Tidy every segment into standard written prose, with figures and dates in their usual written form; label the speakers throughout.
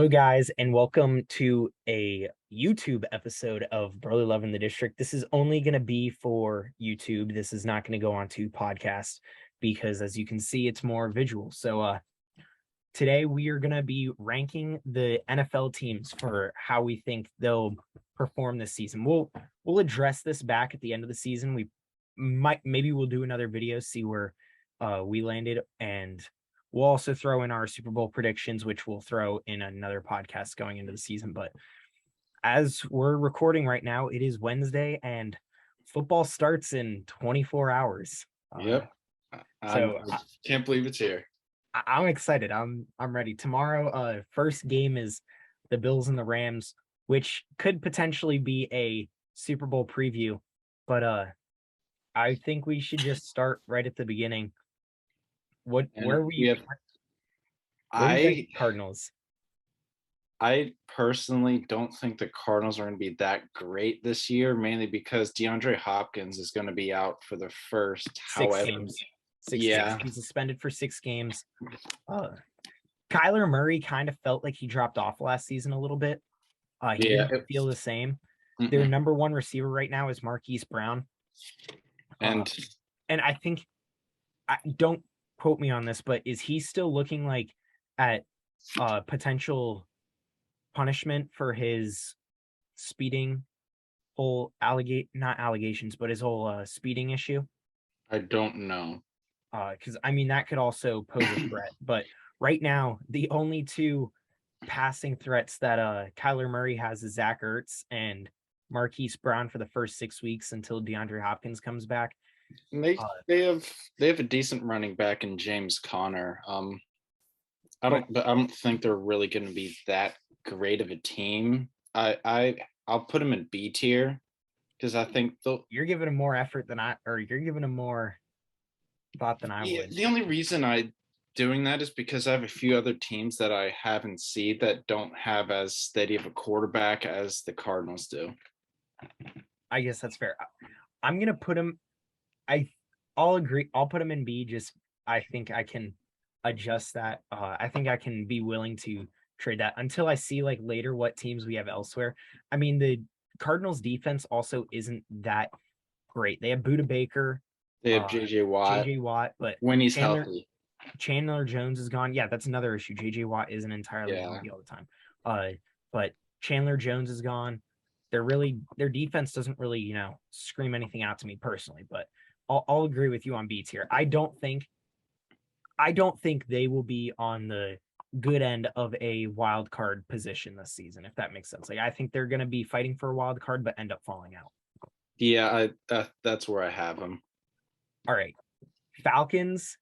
Speaker 1: Hello, guys, and welcome to a YouTube episode of Brother Love in the District. This is only going to be for YouTube. This is not going to go on to podcast because, as you can see, it's more visual. So, today we are going to be ranking the NFL teams for how we think they'll perform this season. We'll address this back at the end of the season. Maybe we'll do another video, see where we landed, and we'll also throw in our Super Bowl predictions, which we'll throw in another podcast going into the season. But as we're recording right now, it is Wednesday and football starts in 24 hours.
Speaker 2: Yep.
Speaker 1: So
Speaker 2: I can't believe it's here.
Speaker 1: I'm excited. I'm ready. Tomorrow, first game is the Bills and the Rams, which could potentially be a Super Bowl preview. But I think we should just start right at the beginning. Where we got
Speaker 2: I
Speaker 1: Cardinals?
Speaker 2: I personally don't think the Cardinals are going to be that great this year, mainly because DeAndre Hopkins is going to be out for the first
Speaker 1: Six games. He's suspended for 6 games. Kyler Murray kind of felt like he dropped off last season a little bit. He didn't feel the same. Their number one receiver right now is Marquise Brown. And I think, don't quote me on this, but is he still looking like at potential punishment for his speeding whole not allegations, but his whole speeding issue?
Speaker 2: I don't know.
Speaker 1: Because I mean that could also pose a threat. But right now, the only two passing threats that Kyler Murray has is Zach Ertz and Marquise Brown for the first 6 weeks until DeAndre Hopkins comes back.
Speaker 2: They have a decent running back in James Conner. I don't think they're really going to be that great of a team. I'll put them in B tier because I think
Speaker 1: you're giving them more effort than you're giving them more thought than I would.
Speaker 2: The only reason I doing that is because I have a few other teams that I haven't seen that don't have as steady of a quarterback as the Cardinals do.
Speaker 1: I guess that's fair. I'm gonna put him. I'll agree. I'll put him in B. Just I think I can adjust that. I think I can be willing to trade that until I see like later what teams we have elsewhere. I mean, the Cardinals defense also isn't that great. They have Budda Baker.
Speaker 2: They have JJ
Speaker 1: Watt, but
Speaker 2: when he's healthy.
Speaker 1: Chandler Jones is gone. Yeah, that's another issue. JJ Watt isn't entirely healthy all the time. But Chandler Jones is gone. Their defense doesn't really, scream anything out to me personally, but I'll agree with you on B tier. I don't think they will be on the good end of a wild card position this season, if that makes sense. Like I think they're going to be fighting for a wild card, but end up falling out.
Speaker 2: Yeah, that's where I have them.
Speaker 1: All right, Falcons.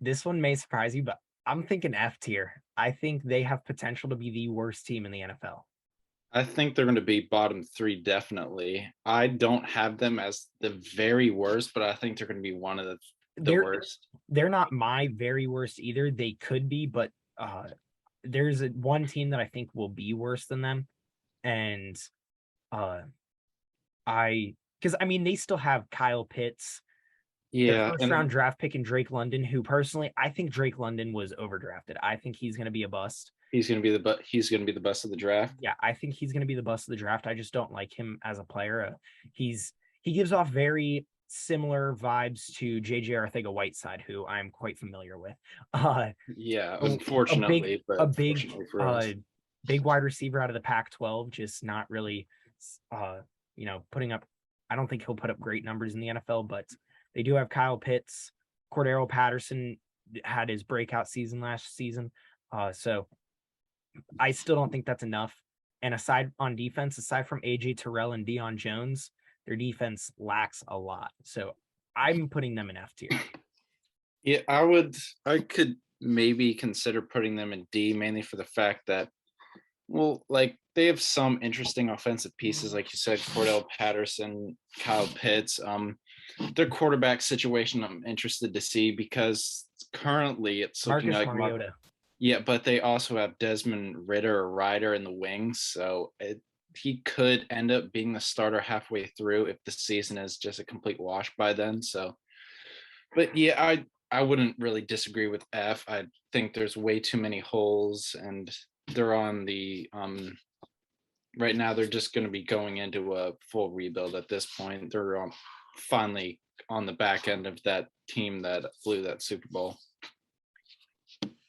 Speaker 1: This one may surprise you, but I'm thinking F tier. I think they have potential to be the worst team in the NFL.
Speaker 2: I think they're going to be bottom 3, definitely. I don't have them as the very worst, but I think they're going to be one of the worst.
Speaker 1: They're not my very worst either. They could be, but there's one team that I think will be worse than them. And because I mean, they still have Kyle Pitts.
Speaker 2: Yeah.
Speaker 1: First round draft pick in Drake London, who personally, I think Drake London was overdrafted. I think he's going to be a bust.
Speaker 2: He's going to be the bust of the draft.
Speaker 1: Yeah, I think he's going to be the bust of the draft. I just don't like him as a player. He gives off very similar vibes to JJ Arcega-Whiteside, who I'm quite familiar with.
Speaker 2: Unfortunately,
Speaker 1: a big wide receiver out of the Pac-12, just not really, putting up. I don't think he'll put up great numbers in the NFL, but they do have Kyle Pitts. Cordero Patterson had his breakout season last season. So I still don't think that's enough. And aside from AJ Terrell and Deion Jones, their defense lacks a lot. So I'm putting them in F tier.
Speaker 2: Yeah, I could maybe consider putting them in D, mainly for the fact that, they have some interesting offensive pieces, like you said, Cordell Patterson, Kyle Pitts. Their quarterback situation I'm interested to see because currently it's looking
Speaker 1: Marcus Mariota.
Speaker 2: Yeah, but they also have Desmond Ryder in the wings, so he could end up being the starter halfway through if the season is just a complete wash by then. So, but yeah, I wouldn't really disagree with F. I think there's way too many holes, and they're on the right now they're just going to be going into a full rebuild at this point. They're finally on the back end of that team that flew that Super Bowl.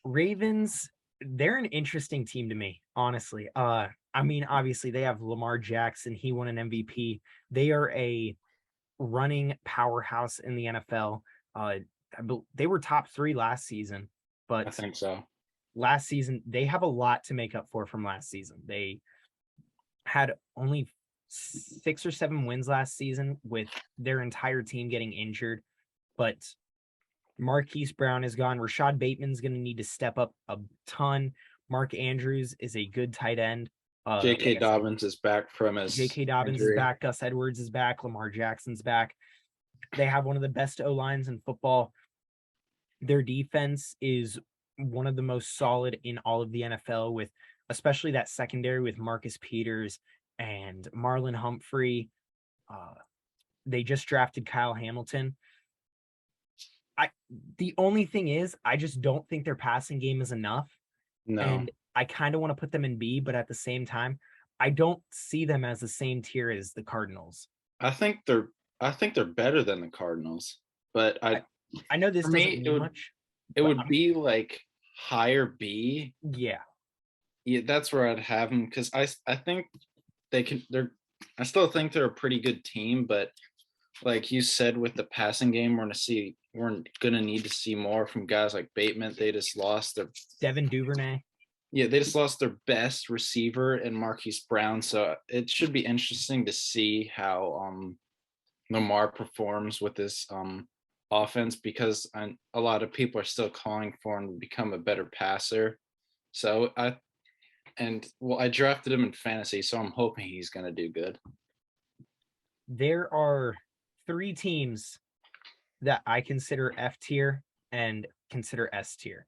Speaker 1: Ravens, they're an interesting team to me, honestly. I mean, obviously they have Lamar Jackson. He won an MVP. They are a running powerhouse in the NFL. They were top 3 last season,
Speaker 2: I
Speaker 1: but
Speaker 2: think so.
Speaker 1: last season they have a lot to make up for from last season. They had only 6 or 7 wins last season with their entire team getting injured, but Marquise Brown is gone. Rashad Bateman's going to need to step up a ton. Mark Andrews is a good tight end.
Speaker 2: J.K. Dobbins is back from his
Speaker 1: J.K. Dobbins
Speaker 2: injury.
Speaker 1: is back. Gus Edwards is back. Lamar Jackson's back. They have one of the best O-lines in football. Their defense is one of the most solid in all of the NFL, with especially that secondary with Marcus Peters and Marlon Humphrey. They just drafted Kyle Hamilton. The only thing is, I just don't think their passing game is enough.
Speaker 2: No,
Speaker 1: And I kind of want to put them in B, but at the same time, I don't see them as the same tier as the Cardinals.
Speaker 2: I think they're better than the Cardinals, but
Speaker 1: I know this
Speaker 2: for
Speaker 1: doesn't
Speaker 2: me,
Speaker 1: mean much.
Speaker 2: it would be like higher B.
Speaker 1: Yeah.
Speaker 2: Yeah, that's where I'd have them because I think I still think they're a pretty good team, but like you said with the passing game, we're gonna need to see more from guys like Bateman. They just lost
Speaker 1: Devin Duvernay.
Speaker 2: they just lost their best receiver in Marquise Brown. So it should be interesting to see how Lamar performs with this offense because a lot of people are still calling for him to become a better passer. So I drafted him in fantasy, so I'm hoping he's going to do good.
Speaker 1: There are 3 teams that I consider F tier and consider S tier.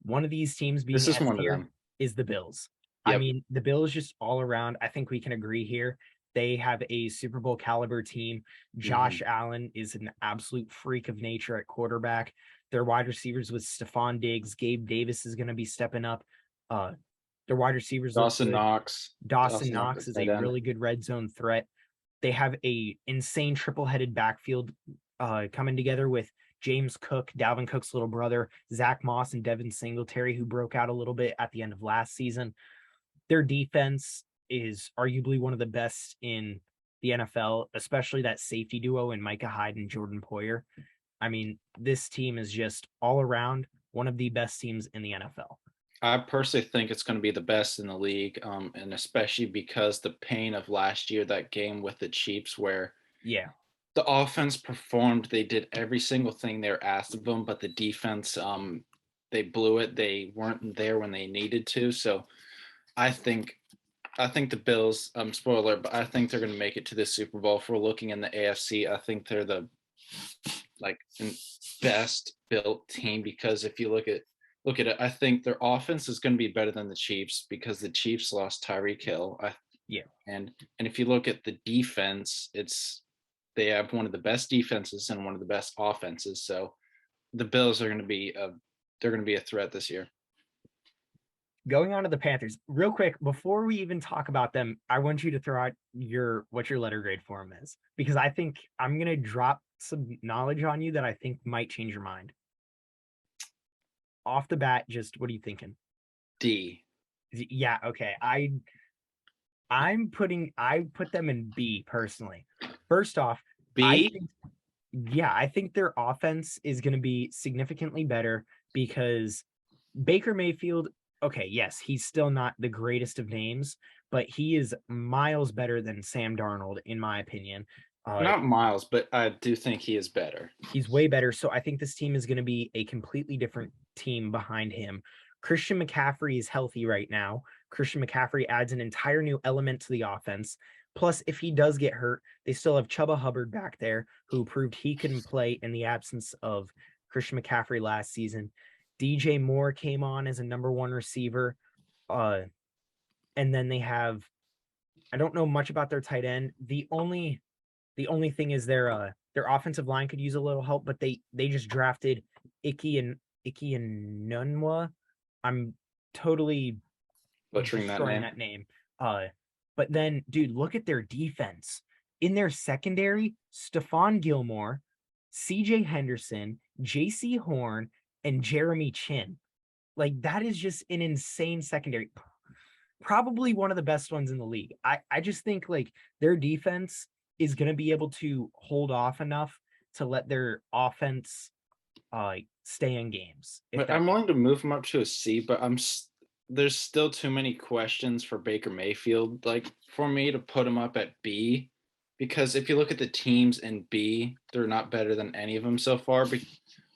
Speaker 1: One of these teams being
Speaker 2: This is
Speaker 1: S
Speaker 2: one of
Speaker 1: tier
Speaker 2: them.
Speaker 1: is the Bills.
Speaker 2: Yep.
Speaker 1: I mean, the Bills just all around, I think we can agree here. They have a Super Bowl caliber team. Josh Allen is an absolute freak of nature at quarterback. Their wide receivers with Stephon Diggs, Gabe Davis is going to be stepping up. Their wide receivers
Speaker 2: Dawson Knox.
Speaker 1: Dawson Knox is a really good red zone threat. They have a insane triple-headed backfield coming together with James Cook, Dalvin Cook's little brother, Zach Moss, and Devin Singletary, who broke out a little bit at the end of last season. Their defense is arguably one of the best in the NFL, especially that safety duo in Micah Hyde and Jordan Poyer. I mean, this team is just all around one of the best teams in the NFL.
Speaker 2: I personally think it's going to be the best in the league, and especially because the pain of last year, that game with the Chiefs, where the offense performed, they did every single thing they were asked of them, but the defense, they blew it. They weren't there when they needed to. So I think the Bills, spoiler, but I think they're going to make it to the Super Bowl. If we're looking in the AFC, I think they're the best built team because if you look at it, I think their offense is going to be better than the Chiefs because the Chiefs lost Tyreek Hill. And if you look at the defense, they have one of the best defenses and one of the best offenses. So the Bills are going to be a threat this year.
Speaker 1: Going on to the Panthers, real quick, before we even talk about them, I want you to throw out what your letter grade for them is, because I think I'm going to drop some knowledge on you that I think might change your mind. Off the bat, just what are you thinking?
Speaker 2: D.
Speaker 1: Yeah, okay. I put them in B personally. First off,
Speaker 2: B.
Speaker 1: I think their offense is going to be significantly better because Baker Mayfield, okay, yes, he's still not the greatest of names, but he is miles better than Sam Darnold, in my opinion.
Speaker 2: Not miles, but I do think he is better.
Speaker 1: He's way better. So I think this team is going to be a completely different team behind him. Christian McCaffrey is healthy right now. Christian McCaffrey adds an entire new element to the offense. Plus, if he does get hurt, they still have Chuba Hubbard back there, who proved he couldn't play in the absence of Christian McCaffrey last season. DJ Moore came on as a number 1 receiver. And then they have, I don't know much about their tight end. The only thing is their offensive line could use a little help, but they just drafted Icky and Nunwa. I'm totally
Speaker 2: butchering that
Speaker 1: destroying
Speaker 2: name.
Speaker 1: that name. But then, dude, look at their defense. In their secondary, Stephon Gilmore, CJ Henderson, JC Horn, and Jeremy Chin. Like, that is just an insane secondary. Probably one of the best ones in the league. I just think like their defense is going to be able to hold off enough to let their offense stay in games.
Speaker 2: But I'm willing to move him up to a C, but there's still too many questions for Baker Mayfield, like for me to put him up at B, because if you look at the teams in B, they're not better than any of them so far.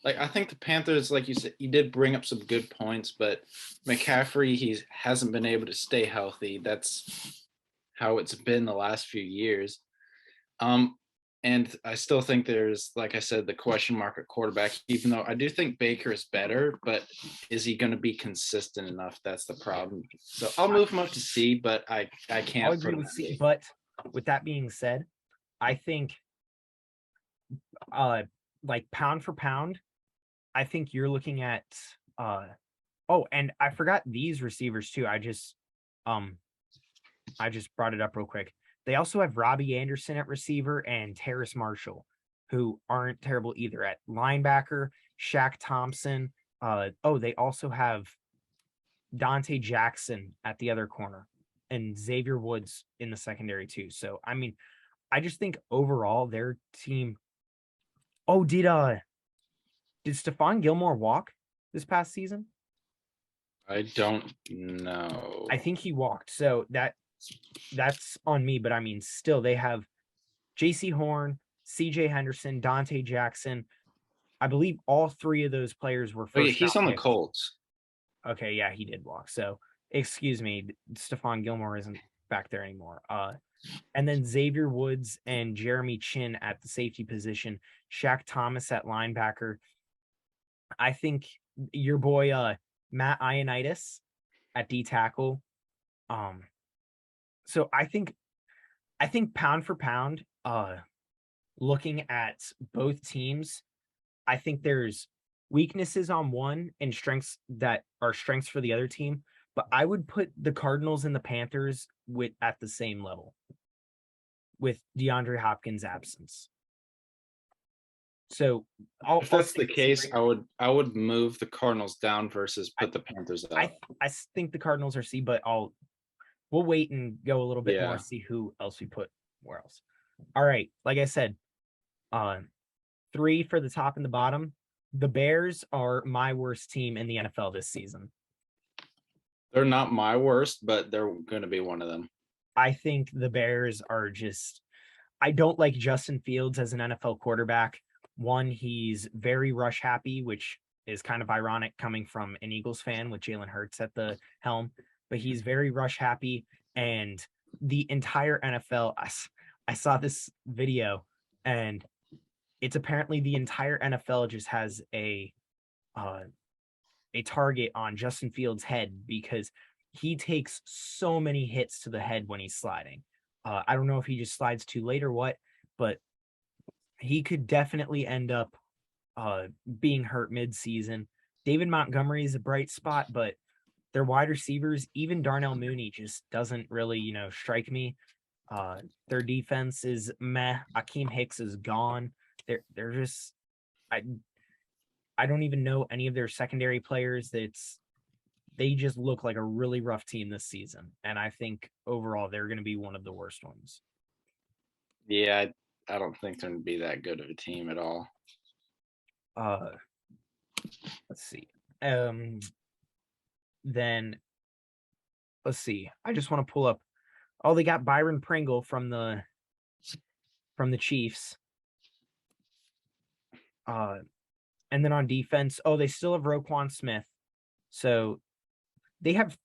Speaker 2: Like I think the Panthers, like you said, you did bring up some good points, but McCaffrey, he hasn't been able to stay healthy. That's how it's been the last few years. And I still think there's, like I said, the question mark at quarterback, even though I do think Baker is better, but is he going to be consistent enough? That's the problem. So I'll move him up to C, but I can't.
Speaker 1: I'll agree with C. But with that being said, I think like pound for pound, I think you're looking at oh, and I forgot these receivers too. I just brought it up real quick. They also have Robbie Anderson at receiver and Terrace Marshall, who aren't terrible either. At linebacker, Shaq Thompson. They also have Dante Jackson at the other corner and Xavier Woods in the secondary too. So I mean, I just think overall their team. Oh, did Stephon Gilmore walk this past season?
Speaker 2: I don't know.
Speaker 1: I think he walked. So that's on me, but I mean, still they have JC Horn, CJ Henderson, Dante Jackson. I believe all three of those players were first.
Speaker 2: Oh, yeah, he's on the Colts.
Speaker 1: Okay, yeah, he did walk. So excuse me, Stephon Gilmore isn't back there anymore. And then Xavier Woods and Jeremy Chin at the safety position, Shaq Thomas at linebacker. I think your boy Matt Ioannidis at D tackle. So I think pound for pound, looking at both teams, I think there's weaknesses on one and strengths that are strengths for the other team. But I would put the Cardinals and the Panthers at the same level with DeAndre Hopkins' absence. So
Speaker 2: if that's the case, I would move the Cardinals down versus put the Panthers up.
Speaker 1: I think the Cardinals are C, but we'll wait and go a little bit more, see who else we put where else. All right, like I said, 3 for the top and the bottom. The Bears are my worst team in the NFL this season.
Speaker 2: They're not my worst, but they're going to be one of them.
Speaker 1: I think the Bears are just. I don't like Justin Fields as an NFL quarterback. One, he's very rush happy, which is kind of ironic coming from an Eagles fan with Jalen Hurts at the helm, but he's very rush happy. And the entire NFL, I saw this video, and it's apparently the entire NFL just has a target on Justin Fields' head because he takes so many hits to the head when he's sliding. I don't know if he just slides too late or what, but he could definitely end up being hurt mid-season. David Montgomery is a bright spot, but their wide receivers, even Darnell Mooney, just doesn't really, strike me. Their defense is meh. Akeem Hicks is gone. They're just I don't even know any of their secondary players. They just look like a really rough team this season, and I think overall they're going to be one of the worst ones.
Speaker 2: Yeah, I don't think they're going to be that good of a team at all.
Speaker 1: Let's see. Then let's see. I just want to pull up. Oh, they got Byron Pringle from the Chiefs. And then on defense, they still have Roquan Smith. So they have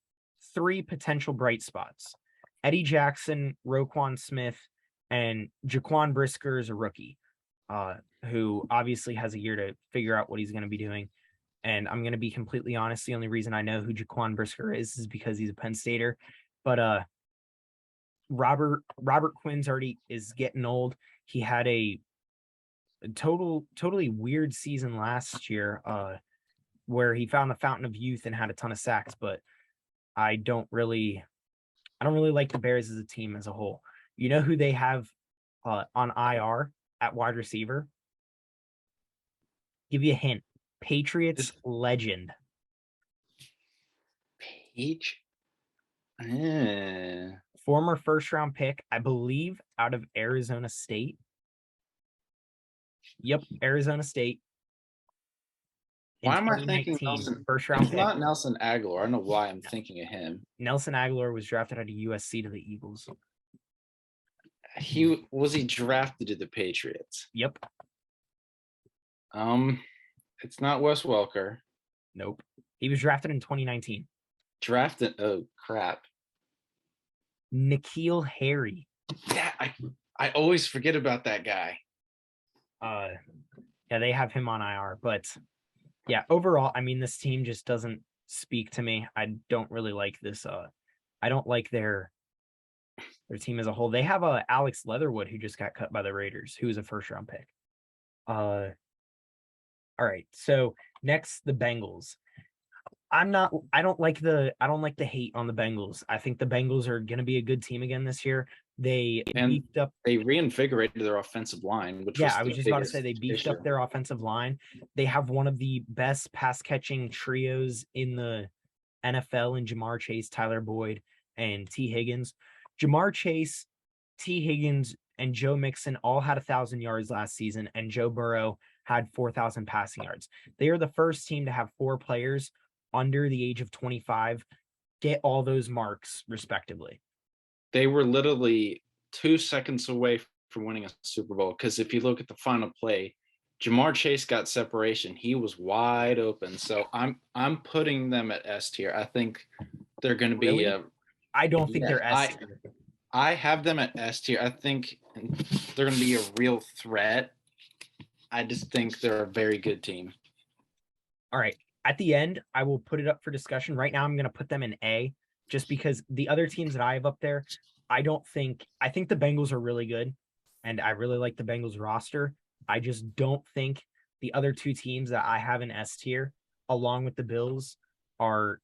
Speaker 1: 3 potential bright spots. Eddie Jackson, Roquan Smith, and Jaquan Brisker is a rookie, who obviously has a year to figure out what he's going to be doing. And I'm going to be completely honest, the only reason I know who Jaquan Brisker is because he's a Penn Stater. But Robert Quinn's already is getting old. He had a totally weird season last year, where he found the fountain of youth and had a ton of sacks, but I don't really like the Bears as a team as a whole. You know who they have on IR at wide receiver? Give you a hint. Patriots
Speaker 2: Is
Speaker 1: legend.
Speaker 2: Page? Eh.
Speaker 1: Former first round pick, I believe, out of Arizona State. Yep, Arizona State in
Speaker 2: Why am I thinking
Speaker 1: 2019.
Speaker 2: Nelson?
Speaker 1: First round
Speaker 2: It's
Speaker 1: pick.
Speaker 2: not Nelson Aguilar. I don't know why I'm thinking of him.
Speaker 1: Nelson Aguilar was drafted out of USC to the Eagles.
Speaker 2: He drafted to the Patriots.
Speaker 1: Yep.
Speaker 2: It's not Wes Welker.
Speaker 1: Nope. He was drafted in 2019.
Speaker 2: Drafted. Oh crap.
Speaker 1: N'Keal Harry.
Speaker 2: Yeah, I always forget about that guy.
Speaker 1: Yeah, they have him on IR, but yeah, overall, I mean, this team just doesn't speak to me. I don't really like this. I don't like their team as a whole. They have Alex Leatherwood who just got cut by the Raiders, who was a first round pick. All right. So next, the Bengals. I don't like the hate on the Bengals. I think the Bengals are gonna be a good team again this year. They
Speaker 2: And
Speaker 1: beefed up.
Speaker 2: they reinvigorated their offensive line, which
Speaker 1: Yeah,
Speaker 2: was
Speaker 1: I was
Speaker 2: the
Speaker 1: just about to
Speaker 2: biggest
Speaker 1: say they beefed
Speaker 2: issue.
Speaker 1: up their offensive line. They have one of the best pass catching trios in the NFL in Jamar Chase, Tyler Boyd, and T. Higgins. Jamar Chase, T. Higgins, and Joe Mixon all had 1,000 yards last season, and Joe Burrow had 4,000 passing yards. They are the first team to have 4 players under the age of 25 get all those marks respectively.
Speaker 2: They were literally 2 seconds away from winning a Super Bowl. Because if you look at the final play, Jamar Chase got separation. He was wide open. So I'm putting them at S tier. I think they're going to be.
Speaker 1: Really? I don't think
Speaker 2: Yeah,
Speaker 1: they're S tier.
Speaker 2: I have them at S tier. I think they're going to be a real threat. I just think they're a very good team.
Speaker 1: All right. At the end, I will put it up for discussion. Right now, I'm going to put them in A just because the other teams that I have up there, I think the Bengals are really good and I really like the Bengals roster. I just don't think the other 2 teams that I have in S tier, along with the Bills, are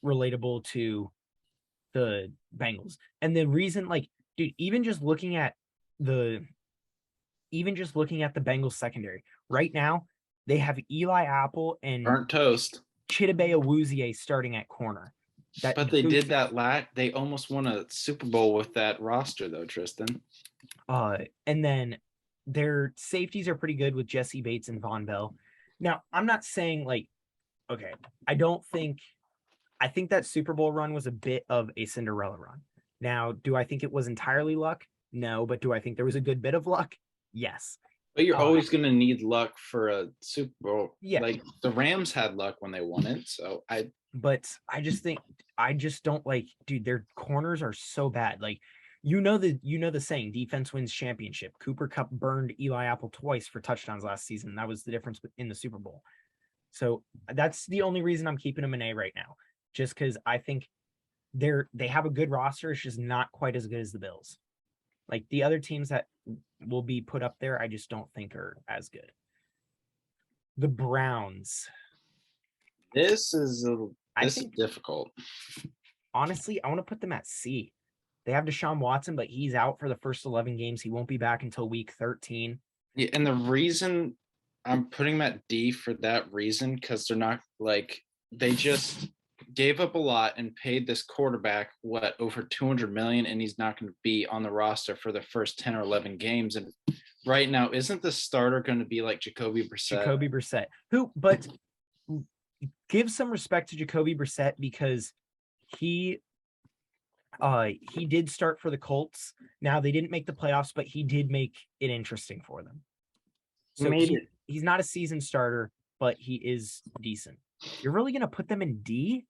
Speaker 1: relatable to the Bengals. And the reason, like, dude, even just looking at the Bengals secondary right now, they have Eli Apple and
Speaker 2: Burnt toast.
Speaker 1: Chidobe Awuzie starting at corner.
Speaker 2: But they did that they almost won a Super Bowl with that roster though, Tristan.
Speaker 1: And then their safeties are pretty good with Jesse Bates and Von Bell. Now, I'm not saying okay, I think that Super Bowl run was a bit of a Cinderella run. Now, do I think it was entirely luck? No, but do I think there was a good bit of luck? Yes.
Speaker 2: But you're always going to need luck for a Super Bowl.
Speaker 1: Yeah.
Speaker 2: Like the Rams had luck when they won it. So
Speaker 1: but I just don't like, dude, their corners are so bad. Like, the saying, defense wins championship. Cooper Kupp burned Eli Apple twice for touchdowns last season. That was the difference in the Super Bowl. So that's the only reason I'm keeping them an A right now, just because I think they have a good roster. It's just not quite as good as the Bills. Like the other teams that will be put up there, I just don't think are as good. The Browns.
Speaker 2: This is difficult.
Speaker 1: Honestly, I want to put them at C. They have Deshaun Watson, but he's out for the first 11 games. He won't be back until week 13.
Speaker 2: Yeah, and the reason I'm putting them at D for that reason, because they're not they just gave up a lot and paid this quarterback over 200 million, and he's not going to be on the roster for the first 10 or 11 games. And right now, isn't the starter going to be like Jacoby Brissett?
Speaker 1: But give some respect to Jacoby Brissett because he did start for the Colts. Now they didn't make the playoffs, but he did make it interesting for them. So he's not a seasoned starter, but he is decent. You're really going to put them in D?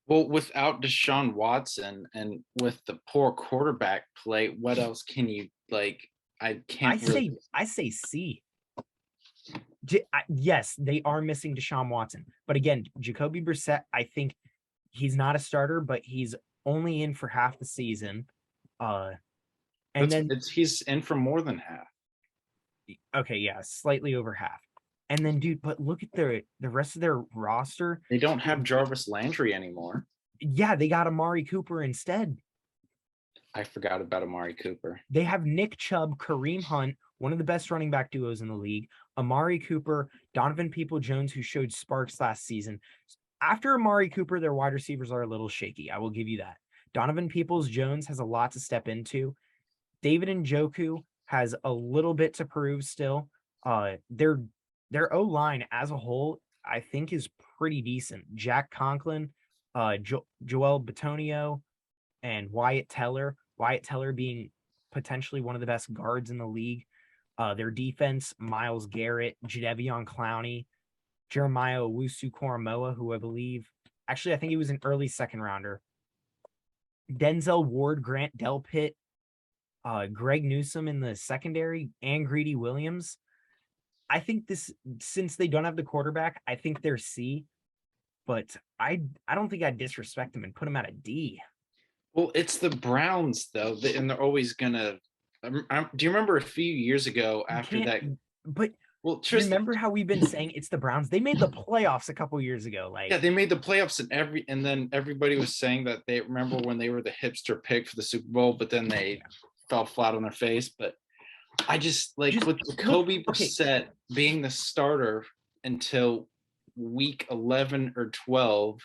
Speaker 2: Well, without Deshaun Watson and with the poor quarterback play, what else can you I
Speaker 1: say C. Yes, they are missing Deshaun Watson, but again, Jacoby Brissett, I think he's not a starter, but he's only in for half the season.
Speaker 2: He's in for more than half.
Speaker 1: Okay, yeah, slightly over half. And then, dude, but look at the rest of their roster.
Speaker 2: They don't have Jarvis Landry anymore.
Speaker 1: Yeah, they got Amari Cooper instead.
Speaker 2: I forgot about Amari Cooper.
Speaker 1: They have Nick Chubb, Kareem Hunt, one of the best running back duos in the league, Amari Cooper, Donovan People-Jones, who showed sparks last season. After Amari Cooper, their wide receivers are a little shaky. I will give you that. Donovan Peoples-Jones has a lot to step into. David Njoku has a little bit to prove still. Their O-line as a whole, I think, is pretty decent. Jack Conklin, Joel Bitonio, and Wyatt Teller. Wyatt Teller being potentially one of the best guards in the league. Their defense, Myles Garrett, Jadeveon Clowney, Jeremiah Owusu-Koramoah, who I think he was an early second rounder. Denzel Ward, Grant Delpit, Greg Newsome in the secondary, and Greedy Williams. I think since they don't have the quarterback, I think they're C, but I don't think I'd disrespect them and put them at a D.
Speaker 2: Well, it's the Browns though, and they're always gonna. Do you remember a few years ago after that?
Speaker 1: But
Speaker 2: well,
Speaker 1: remember how we've been saying it's the Browns? They made the playoffs a couple years ago. Like,
Speaker 2: yeah, they made the playoffs, and then everybody was saying that they remember when they were the hipster pick for the Super Bowl, but then they fell flat on their face. But I just with Jacoby Brissett being the starter until week 11 or 12.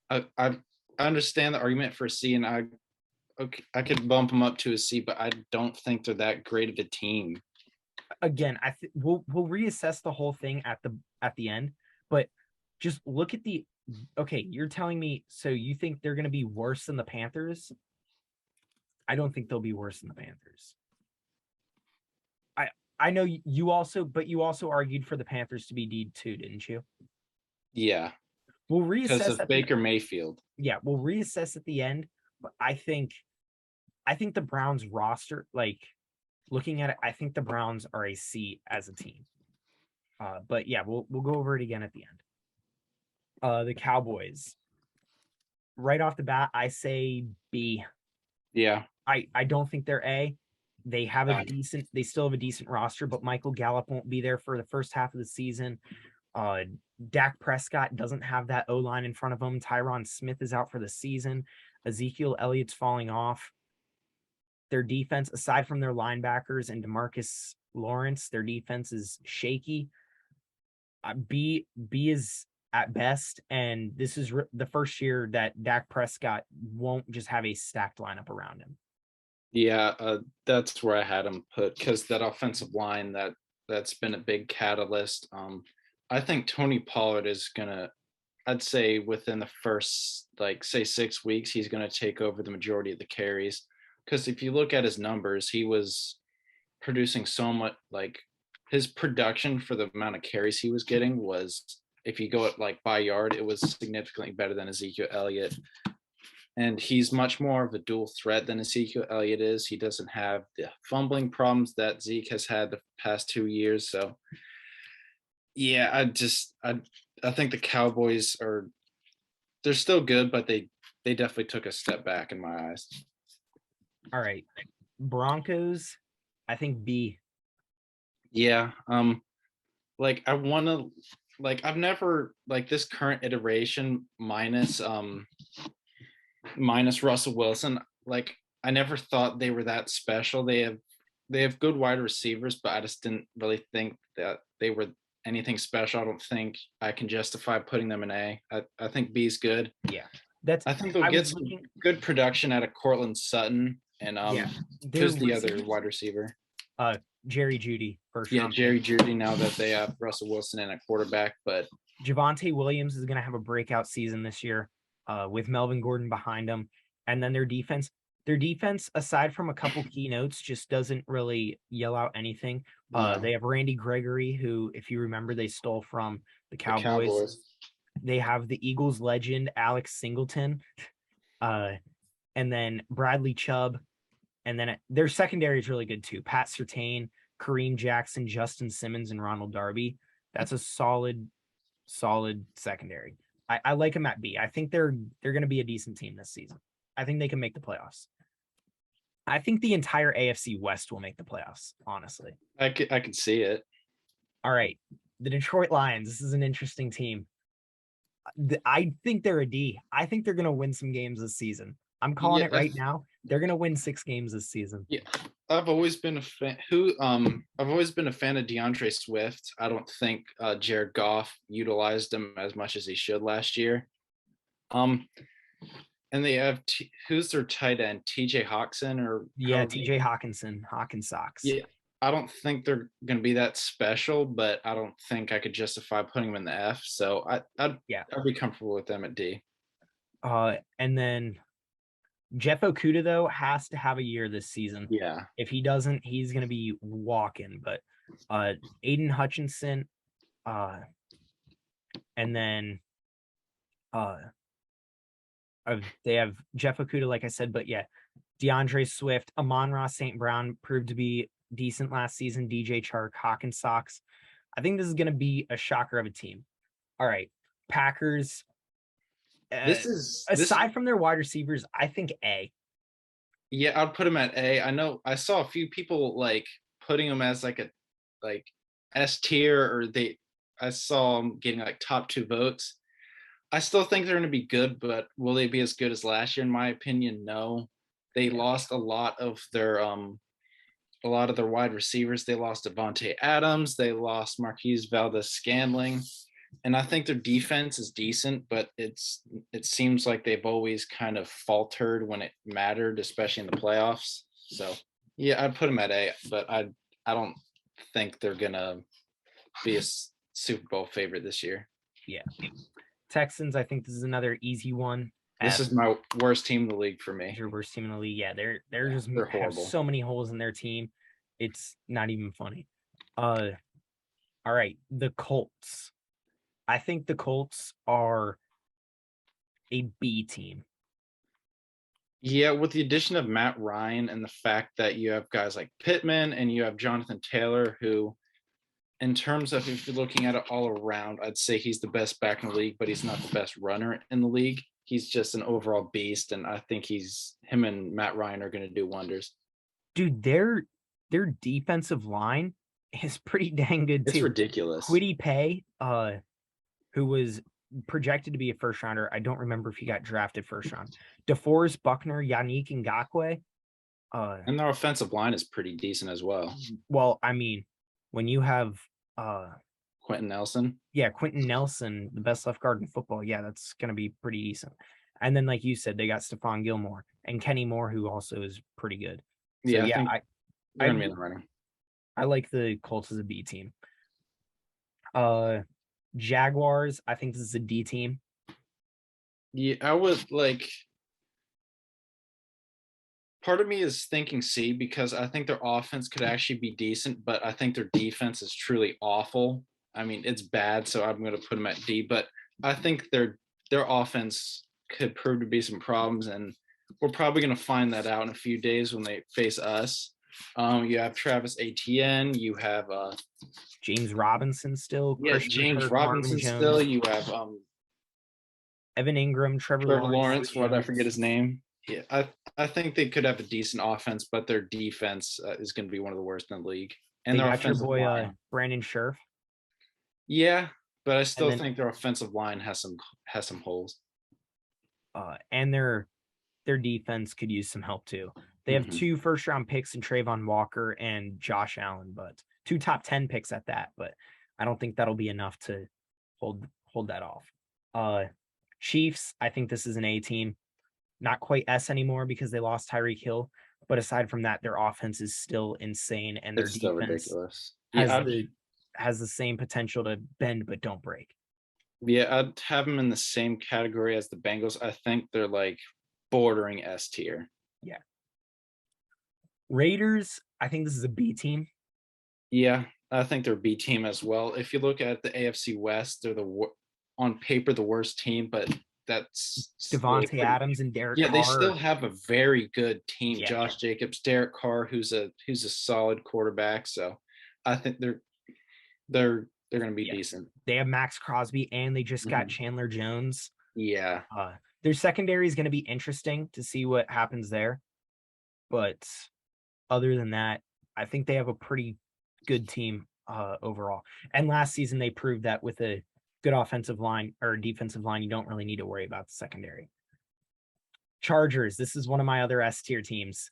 Speaker 2: I understand the argument for C, and I could bump them up to a C, but I don't think they're that great of a team.
Speaker 1: Again, we'll reassess the whole thing at the end, but just look at you're telling me, so you think they're going to be worse than the Panthers? I don't think they'll be worse than the Panthers. I know you also argued for the Panthers to be D2, didn't you?
Speaker 2: Yeah.
Speaker 1: We'll reassess
Speaker 2: because of Baker Mayfield.
Speaker 1: Yeah, we'll reassess at the end, but I think the Browns roster, like looking at it, I think the Browns are a C as a team. But yeah, we'll go over it again at the end. The Cowboys. Right off the bat, I say B.
Speaker 2: Yeah.
Speaker 1: I don't think they're A. They still have a decent roster, but Michael Gallup won't be there for the first half of the season. Dak Prescott doesn't have that O-line in front of him. Tyron Smith is out for the season. Ezekiel Elliott's falling off. Their defense, aside from their linebackers and DeMarcus Lawrence, their defense is shaky. B is at best, and this is the first year that Dak Prescott won't just have a stacked lineup around him.
Speaker 2: Yeah, that's where I had him put, because that offensive line that's been a big catalyst. I think Tony Pollard is gonna, I'd say within the first, like, say 6 weeks, he's gonna take over the majority of the carries. Because if you look at his numbers, he was producing so much, like his production for the amount of carries he was getting was, if you go at like by yard, it was significantly better than Ezekiel Elliott. And he's much more of a dual threat than Ezekiel Elliott is. He doesn't have the fumbling problems that Zeke has had the past 2 years. So yeah, I think the Cowboys they're still good, but they definitely took a step back in my eyes.
Speaker 1: All right. Broncos, I think B.
Speaker 2: Yeah. Like I want to, like, I've never, like, this current iteration minus Russell Wilson, like I never thought they were that special. They have good wide receivers, but I just didn't really think that they were anything special. I don't think I can justify putting them in A. I think B is good.
Speaker 1: Yeah.
Speaker 2: I think they'll get some good production out of Cortland Sutton and who's the other wide receiver?
Speaker 1: Jerry Jeudy.
Speaker 2: Jerry Jeudy, now that they have Russell Wilson in at quarterback. But
Speaker 1: Javonte Williams is going to have a breakout season this year with Melvin Gordon behind him. And then their defense, aside from a couple keynotes, just doesn't really yell out anything. They have Randy Gregory, who, if you remember, they stole from the Cowboys. They have the Eagles legend, Alex Singleton, and then Bradley Chubb. And then their secondary is really good too. Pat Surtain, Kareem Jackson, Justin Simmons, and Ronald Darby. That's a solid secondary. I like them at B. I think they're going to be a decent team this season. I think they can make the playoffs. I think the entire AFC West will make the playoffs, honestly.
Speaker 2: I could see it.
Speaker 1: All right. The Detroit Lions. This is an interesting team. I think they're a D. I think they're going to win some games this season. I'm calling
Speaker 2: Yeah,
Speaker 1: it right now. They're going to win 6 games this season.
Speaker 2: yeah. I've always been a fan. I've always been a fan of DeAndre Swift. I don't think Jared Goff utilized him as much as he should last year. And they have who's their tight end? TJ Hawkinson or
Speaker 1: Yeah, TJ Hawkinson, Hawkins socks.
Speaker 2: Yeah, I don't think they're going to be that special, but I don't think I could justify putting them in the F. So I'd be comfortable with them at D.
Speaker 1: And then Jeff Okudah though has to have a year this season.
Speaker 2: Yeah.
Speaker 1: If he doesn't, he's going to be walking. But Aiden Hutchinson, and then they have Jeff Okudah, like I said, but yeah, DeAndre Swift, Amon-Ra St. Brown proved to be decent last season. DJ Chark, Hawkins socks. I think this is going to be a shocker of a team. All right, Packers. Aside from their wide receivers, I think A.
Speaker 2: Yeah, I'd put them at A. I know I saw a few people like putting them as like S tier, or I saw them getting like top 2 votes. I still think they're going to be good, but will they be as good as last year? In my opinion, no. They lost a lot of their wide receivers. They lost Devontae Adams. They lost Marquise Valdez-Scantling. And I think their defense is decent, but it seems like they've always kind of faltered when it mattered, especially in the playoffs. So yeah, I'd put them at A, but I don't think they're gonna be a Super Bowl favorite this year.
Speaker 1: Yeah. Texans, I think this is another easy one.
Speaker 2: This is my worst team in the league for me.
Speaker 1: Your worst team in the league. Yeah, they're horrible. Have so many holes in their team. It's not even funny. All right, the Colts. I think the Colts are a B team.
Speaker 2: Yeah, with the addition of Matt Ryan and the fact that you have guys like Pittman and you have Jonathan Taylor, who, in terms of if you're looking at it all around, I'd say he's the best back in the league, but he's not the best runner in the league. He's just an overall beast, and I think him and Matt Ryan are going to do wonders.
Speaker 1: Dude, their defensive line is pretty dang good too.
Speaker 2: It's ridiculous.
Speaker 1: Kwity Paye, who was projected to be a first rounder. I don't remember if he got drafted first round. DeForest Buckner, Yannick Ngakoue.
Speaker 2: And their offensive line is pretty decent as well.
Speaker 1: Well, I mean, when you have
Speaker 2: Quentin Nelson.
Speaker 1: Yeah, Quentin Nelson, the best left guard in football. Yeah, that's going to be pretty decent. And then, like you said, they got Stephon Gilmore and Kenny Moore, who also is pretty good. So, yeah,
Speaker 2: they're going to be in the running.
Speaker 1: I like the Colts as a B team. Jaguars, I think this is a D team.
Speaker 2: Yeah, I would like. Part of me is thinking C because I think their offense could actually be decent, but I think their defense is truly awful. I mean, it's bad, so I'm going to put them at D. But I think their offense could prove to be some problems, and we're probably going to find that out in a few days when they face us. You have Travis Etienne. You have
Speaker 1: James Robinson still.
Speaker 2: Yeah, James Robinson still. You have
Speaker 1: Evan Ingram, Trevor
Speaker 2: Lawrence. Why did I forget his name? Yeah, I think they could have a decent offense, but their defense is going to be one of the worst in the league. And their offensive line,
Speaker 1: Brandon Scherf.
Speaker 2: Yeah, but I still think their offensive line has some holes.
Speaker 1: And their defense could use some help too. They have 2 first-round picks in Trayvon Walker and Josh Allen, but 2 top 10 picks at that. But I don't think that'll be enough to hold that off. Chiefs, I think this is an A team. Not quite S anymore because they lost Tyreek Hill. But aside from that, their offense is still insane, and their defense has the same potential to bend but don't break.
Speaker 2: Yeah, I'd have them in the same category as the Bengals. I think they're like bordering S tier.
Speaker 1: Yeah. Raiders, I think this is a B team.
Speaker 2: Yeah, I think they're a B team as well. If you look at the AFC West, they're on paper the worst team, but that's
Speaker 1: Devontae Adams and Derek Carr.
Speaker 2: They still have a very good team. Yeah. Josh Jacobs, Derek Carr, who's a solid quarterback. So I think they're going to be decent.
Speaker 1: They have Max Crosby, and they just got Chandler Jones.
Speaker 2: Yeah.
Speaker 1: Their secondary is going to be interesting to see what happens there. But other than that, I think they have a pretty good team overall. And last season they proved that with a good offensive line or defensive line, you don't really need to worry about the secondary. Chargers, this is one of my other S tier teams.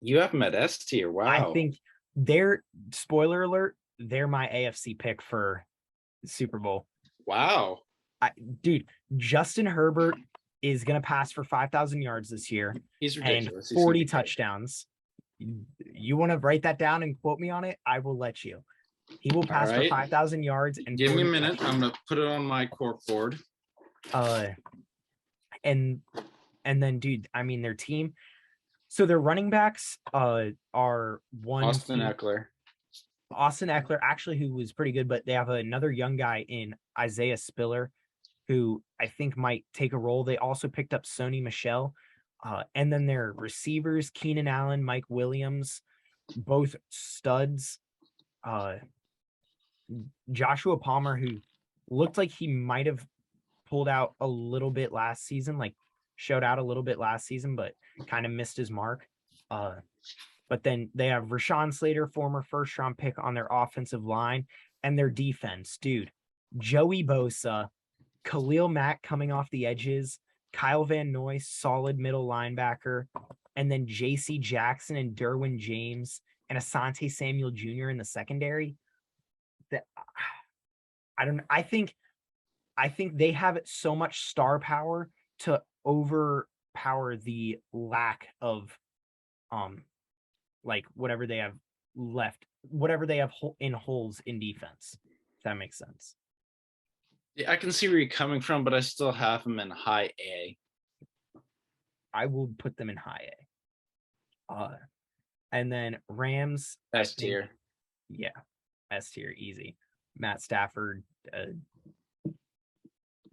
Speaker 2: You have them at S tier.
Speaker 1: I
Speaker 2: Wow.
Speaker 1: think they're, spoiler alert, they're my AFC pick for Super Bowl.
Speaker 2: Wow.
Speaker 1: Dude, Justin Herbert is going to pass for 5,000 yards this year.
Speaker 2: He's ridiculous.
Speaker 1: And 40 touchdowns. You want to write that down and quote me on it? I will let you. He will pass for 5,000 yards. And
Speaker 2: give me a minute. I'm going to put it on my cork board.
Speaker 1: And then, dude, I mean, their team. So their running backs are
Speaker 2: Austin Eckler,
Speaker 1: actually, who was pretty good, but they have another young guy in Isaiah Spiller, who I think might take a role. They also picked up Sony Michel. And then their receivers, Keenan Allen, Mike Williams, both studs. Joshua Palmer, who looked like he might have pulled out a little bit last season, like showed out a little bit last season, but kind of missed his mark. But then they have Rashawn Slater, former first-round pick, on their offensive line, and their defense, dude. Joey Bosa, Khalil Mack coming off the edges, Kyle Van Noy, solid middle linebacker, and then J.C. Jackson and Derwin James and Asante Samuel Jr. in the secondary. That I think they have so much star power to overpower the lack of like whatever they have left, whatever they have in holes in defense. If that makes sense.
Speaker 2: Yeah, I can see where you're coming from, but I still have them in high A.
Speaker 1: I will put them in high A. And then Rams,
Speaker 2: S tier.
Speaker 1: Yeah, S tier, easy. Matt Stafford.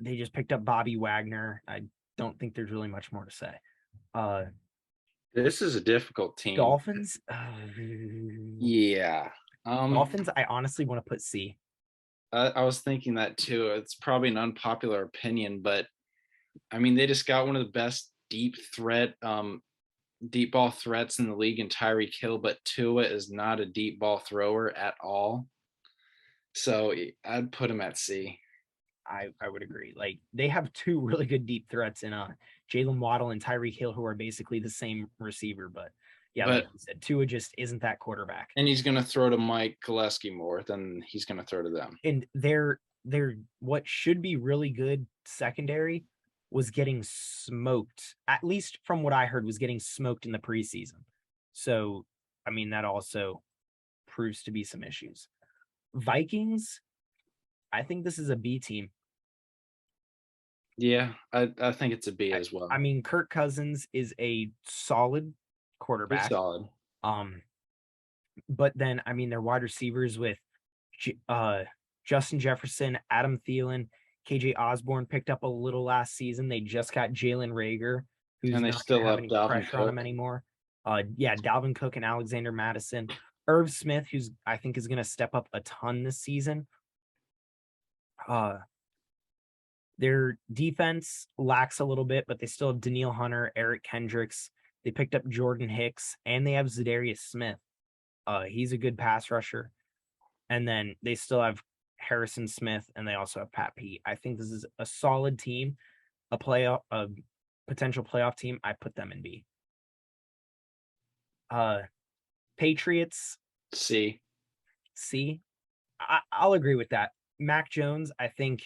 Speaker 1: They just picked up Bobby Wagner. I don't think there's really much more to say.
Speaker 2: This is a difficult team.
Speaker 1: Dolphins.
Speaker 2: Yeah.
Speaker 1: Dolphins, I honestly want to put C.
Speaker 2: I was thinking that too. It's probably an unpopular opinion, but I mean, they just got one of the best deep ball threats in the league in Tyreek Hill, but Tua is not a deep ball thrower at all. So I'd put him at C.
Speaker 1: I would agree. Like, they have two really good deep threats in Jalen Waddle and Tyreek Hill, who are basically the same receiver, but yeah, like you said, Tua just isn't that quarterback.
Speaker 2: And he's going to throw to Mike Gillespie more than he's going to throw to them.
Speaker 1: And they're what should be really good secondary was getting smoked, at least from what I heard, was getting smoked in the preseason. So, I mean, that also proves to be some issues. Vikings, I think this is a B team.
Speaker 2: Yeah, I think it's a B as well.
Speaker 1: I mean, Kirk Cousins is a solid quarterback.
Speaker 2: Pretty solid.
Speaker 1: But then, I mean, their wide receivers with Justin Jefferson, Adam Thielen, KJ Osborne picked up a little last season. They just got Jalen Reagor, who's
Speaker 2: and they
Speaker 1: not
Speaker 2: still have
Speaker 1: any
Speaker 2: Dalvin
Speaker 1: pressure
Speaker 2: Cook
Speaker 1: on him anymore. Dalvin Cook and Alexander Madison. Irv Smith, who's I think is going to step up a ton this season. Their defense lacks a little bit, but they still have Danielle Hunter, Eric Kendricks. They picked up Jordan Hicks, and they have Zadarius Smith. He's a good pass rusher. And then they still have Harrison Smith, and they also have Pat Pete. I think this is a solid team, a potential playoff team. I put them in B. Patriots.
Speaker 2: C.
Speaker 1: I'll agree with that. Mac Jones, I think,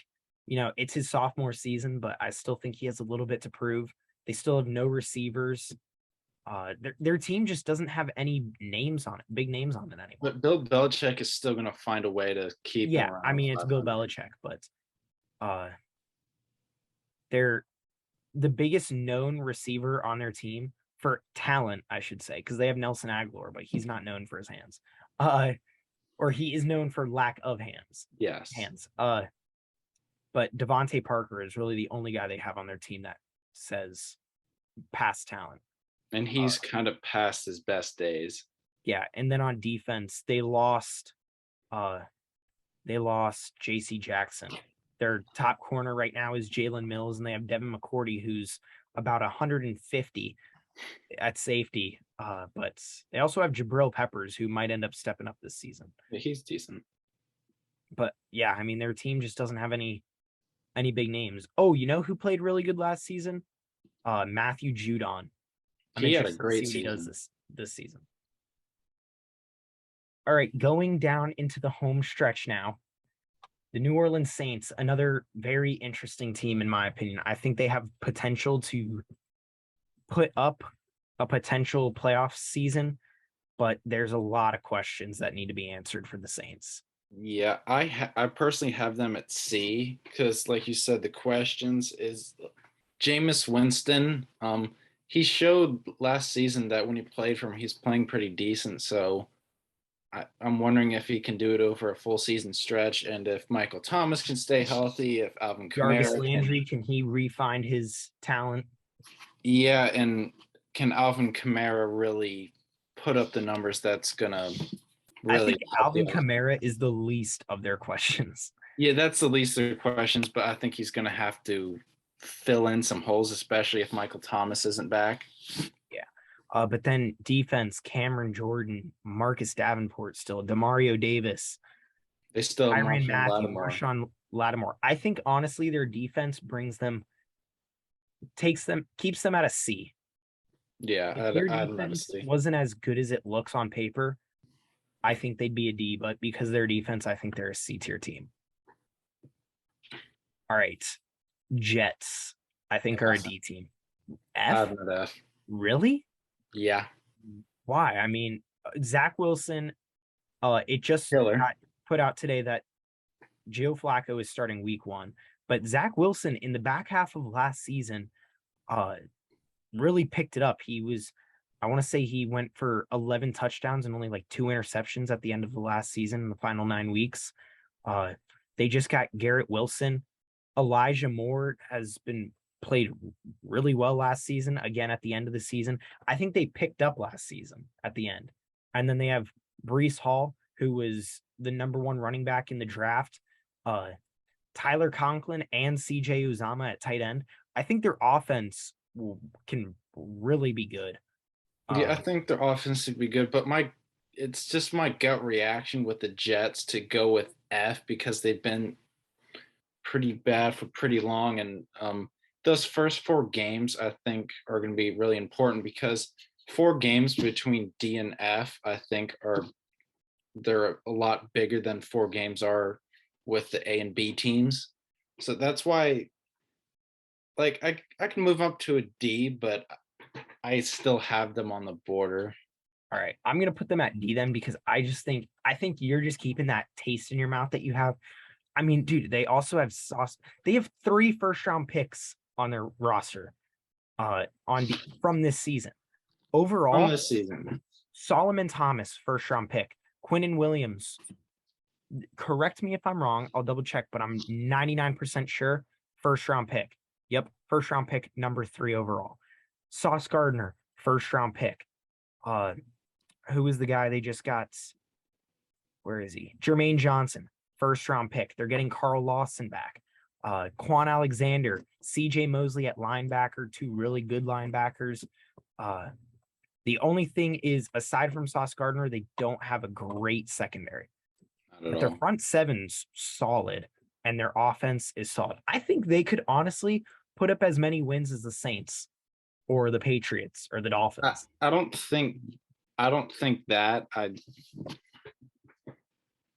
Speaker 1: it's his sophomore season, but I still think he has a little bit to prove. They still have no receivers. Their team just doesn't have any names on it, big names on it anymore.
Speaker 2: But Bill Belichick is still going to find a way to keep.
Speaker 1: Yeah, I mean, it's Bill Belichick, but they're the biggest known receiver on their team for talent, I should say, because they have Nelson Aguilar, but he's not known for his hands. Or he is known for lack of hands.
Speaker 2: Yes.
Speaker 1: Hands. But Devontae Parker is really the only guy they have on their team that says past talent.
Speaker 2: And he's kind of past his best days.
Speaker 1: Yeah, and then on defense, they lost J.C. Jackson. Their top corner right now is Jalen Mills, and they have Devin McCourty, who's about 150 at safety. But they also have Jabril Peppers, who might end up stepping up this season.
Speaker 2: Yeah, he's decent.
Speaker 1: But yeah, I mean, their team just doesn't have any big names. Oh, you know who played really good last season? Matthew Judon. I'm
Speaker 2: He had a
Speaker 1: interested to see
Speaker 2: great
Speaker 1: what he does
Speaker 2: season.
Speaker 1: this season. All right, going down into the home stretch now. The New Orleans Saints, another very interesting team in my opinion. I think they have potential to put up a potential playoff season, but there's a lot of questions that need to be answered for the Saints.
Speaker 2: Yeah, I personally have them at C because, like you said, the questions is Jameis Winston. He showed last season that when he played for him, he's playing pretty decent. So I'm wondering if he can do it over a full season stretch, and if Michael Thomas can stay healthy, if Alvin
Speaker 1: Jarvis
Speaker 2: Kamara can.
Speaker 1: Landry, can he refine his talent?
Speaker 2: Yeah, and can Alvin Kamara really put up the numbers that's gonna
Speaker 1: I
Speaker 2: really
Speaker 1: think
Speaker 2: help the
Speaker 1: Alvin
Speaker 2: offense?
Speaker 1: Kamara is the least of their questions.
Speaker 2: Yeah, that's the least of the questions, but I think he's gonna have to fill in some holes, especially if Michael Thomas isn't back.
Speaker 1: Yeah. But then defense, Cameron Jordan, Marcus Davenport still, Demario Davis,
Speaker 2: They still have
Speaker 1: Tyrann
Speaker 2: Marshon
Speaker 1: Matthew,
Speaker 2: Lattimore.
Speaker 1: Marshawn Lattimore. I think honestly their defense keeps them at a C.
Speaker 2: Yeah,
Speaker 1: If their
Speaker 2: I'd have him at a
Speaker 1: defense
Speaker 2: C.
Speaker 1: wasn't as good as it looks on paper, I think they'd be a D, but because their defense, I think they're a C tier team. All right. Jets, I think are a D team.
Speaker 2: I'd
Speaker 1: F?
Speaker 2: have him at F.
Speaker 1: Really?
Speaker 2: Yeah,
Speaker 1: Why? I mean, Zach Wilson, it just
Speaker 2: killer.
Speaker 1: got put out today that Joe Flacco is starting week 1, but Zach Wilson in the back half of last season uh really picked it up. I want to say he went for 11 touchdowns and only like 2 interceptions at the end of the last season in the final 9 weeks. Uh they just got Garrett Wilson. Elijah Moore has been played really well last season, again at the end of the season. I think they picked up last season at the end. And then they have Brees Hall, who was the number 1 running back in the draft. Uh Tyler Conklin and CJ Uzama at tight end. I think their offense can really be good.
Speaker 2: Yeah, I
Speaker 1: Um,
Speaker 2: think their offense would be good, but it's just my gut reaction with the Jets to go with F because they've been pretty bad for pretty long, and those first 4 games I think are going to be really important because 4 games between D and F I think are they're a lot bigger than 4 games are with the A and B teams. So that's why, like, I can move up to a D, but I still have them on the border.
Speaker 1: all right, I'm gonna put them at D then because I think you're just keeping that taste in your mouth that you have. I mean, dude, they also have sauce. They have 3 first round picks on their roster from this season.
Speaker 2: From
Speaker 1: Overall,
Speaker 2: this season.
Speaker 1: Solomon Thomas, first round pick. Quinnen Williams, correct me if I'm wrong. I'll double check, but I'm 99% sure. First round pick. Yep. First round pick, number 3 overall. Sauce Gardner, first round pick. Uh, who is the guy they just got? Where is he? Jermaine Johnson, first round pick. They're getting Carl Lawson back. Quan Alexander, CJ Mosley at linebacker, 2 really good linebackers. Uh, the only thing is, aside from Sauce Gardner, they don't have a great secondary.
Speaker 2: Not at
Speaker 1: But their
Speaker 2: all.
Speaker 1: front seven's solid and their offense is solid. I think they could honestly put up as many wins as the Saints or the Patriots or the
Speaker 2: I,
Speaker 1: Dolphins.
Speaker 2: I don't think I don't think that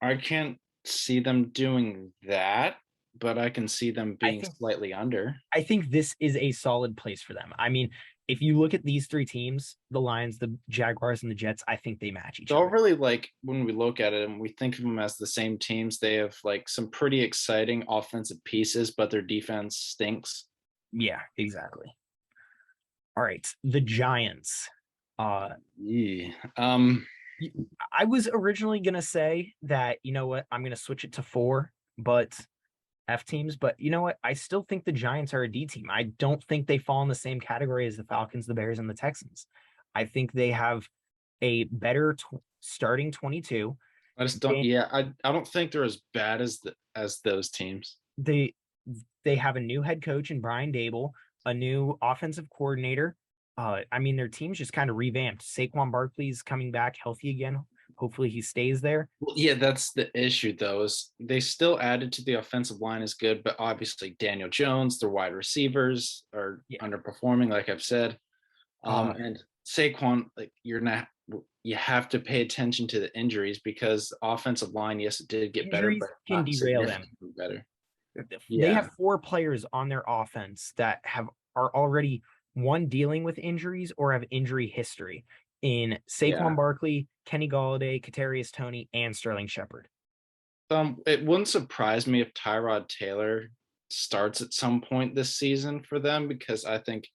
Speaker 2: I can't see them doing that, but I can see them
Speaker 1: I
Speaker 2: being
Speaker 1: think
Speaker 2: slightly under.
Speaker 1: I think this is a solid place for them. I mean, if you look at these 3 teams, the Lions, the Jaguars, and the Jets, I think they match each
Speaker 2: They're all
Speaker 1: other.
Speaker 2: really, like, when we look at it and we think of them as the same teams, they have like some pretty exciting offensive pieces, but their defense stinks.
Speaker 1: Yeah, exactly. All right. The Giants. Uh
Speaker 2: Yeah.
Speaker 1: I was originally gonna say that, you know what, I'm gonna switch it to 4, but F teams, but you know what? I still think the Giants are a D team. I don't think they fall in the same category as the Falcons, the Bears, and the Texans. I think they have a better starting 22.
Speaker 2: I just don't. Yeah, I don't think they're as bad as those teams.
Speaker 1: They they have a new head coach in Brian Dable, a new offensive coordinator. I mean, their team's just kind of revamped. Saquon Barkley's coming back healthy again. Hopefully he stays there.
Speaker 2: Well, yeah, that's the issue though, is they still added to the offensive line is good, but obviously Daniel Jones, their wide receivers are
Speaker 1: Yeah.
Speaker 2: underperforming, like I've said.
Speaker 1: Uh,
Speaker 2: And Saquon, like you have to pay attention to the injuries because the offensive line, yes, it did get better,
Speaker 1: Injuries
Speaker 2: but
Speaker 1: can
Speaker 2: not
Speaker 1: derail them.
Speaker 2: significantly better.
Speaker 1: They
Speaker 2: Yeah,
Speaker 1: have 4 players on their offense that are already one dealing with injuries or have injury history in
Speaker 2: yeah.
Speaker 1: Saquon Barkley, Kenny Galladay, Kadarius Toney, and Sterling Shepard.
Speaker 2: It wouldn't surprise me if Tyrod Taylor starts at some point this season for them because I think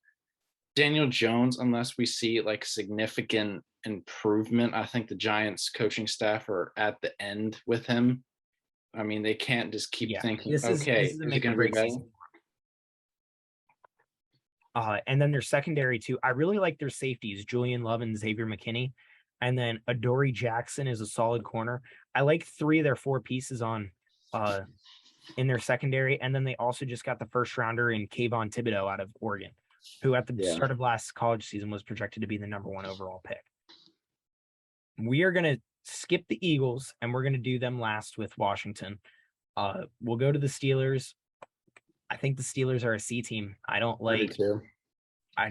Speaker 2: Daniel Jones, unless we see like significant improvement, I think the Giants coaching staff are at the end with him. I mean, they can't just keep
Speaker 1: Yeah,
Speaker 2: thinking,
Speaker 1: this
Speaker 2: okay,
Speaker 1: is a
Speaker 2: is it
Speaker 1: make or
Speaker 2: going to be
Speaker 1: break
Speaker 2: better?
Speaker 1: season. And then their secondary too. I really like their safeties, Julian Love and Xavier McKinney. And then Adoree Jackson is a solid corner. I like 3 of their 4 pieces on uh in their secondary. And then they also just got the first rounder in Kayvon Thibodeau out of Oregon, who at the
Speaker 2: Yeah.
Speaker 1: start of last college season was projected to be the number 1 overall pick. We are gonna skip the Eagles and we're gonna do them last with Washington. We'll go to the Steelers. I think the Steelers are a C team. I don't
Speaker 2: I do
Speaker 1: like
Speaker 2: too.
Speaker 1: I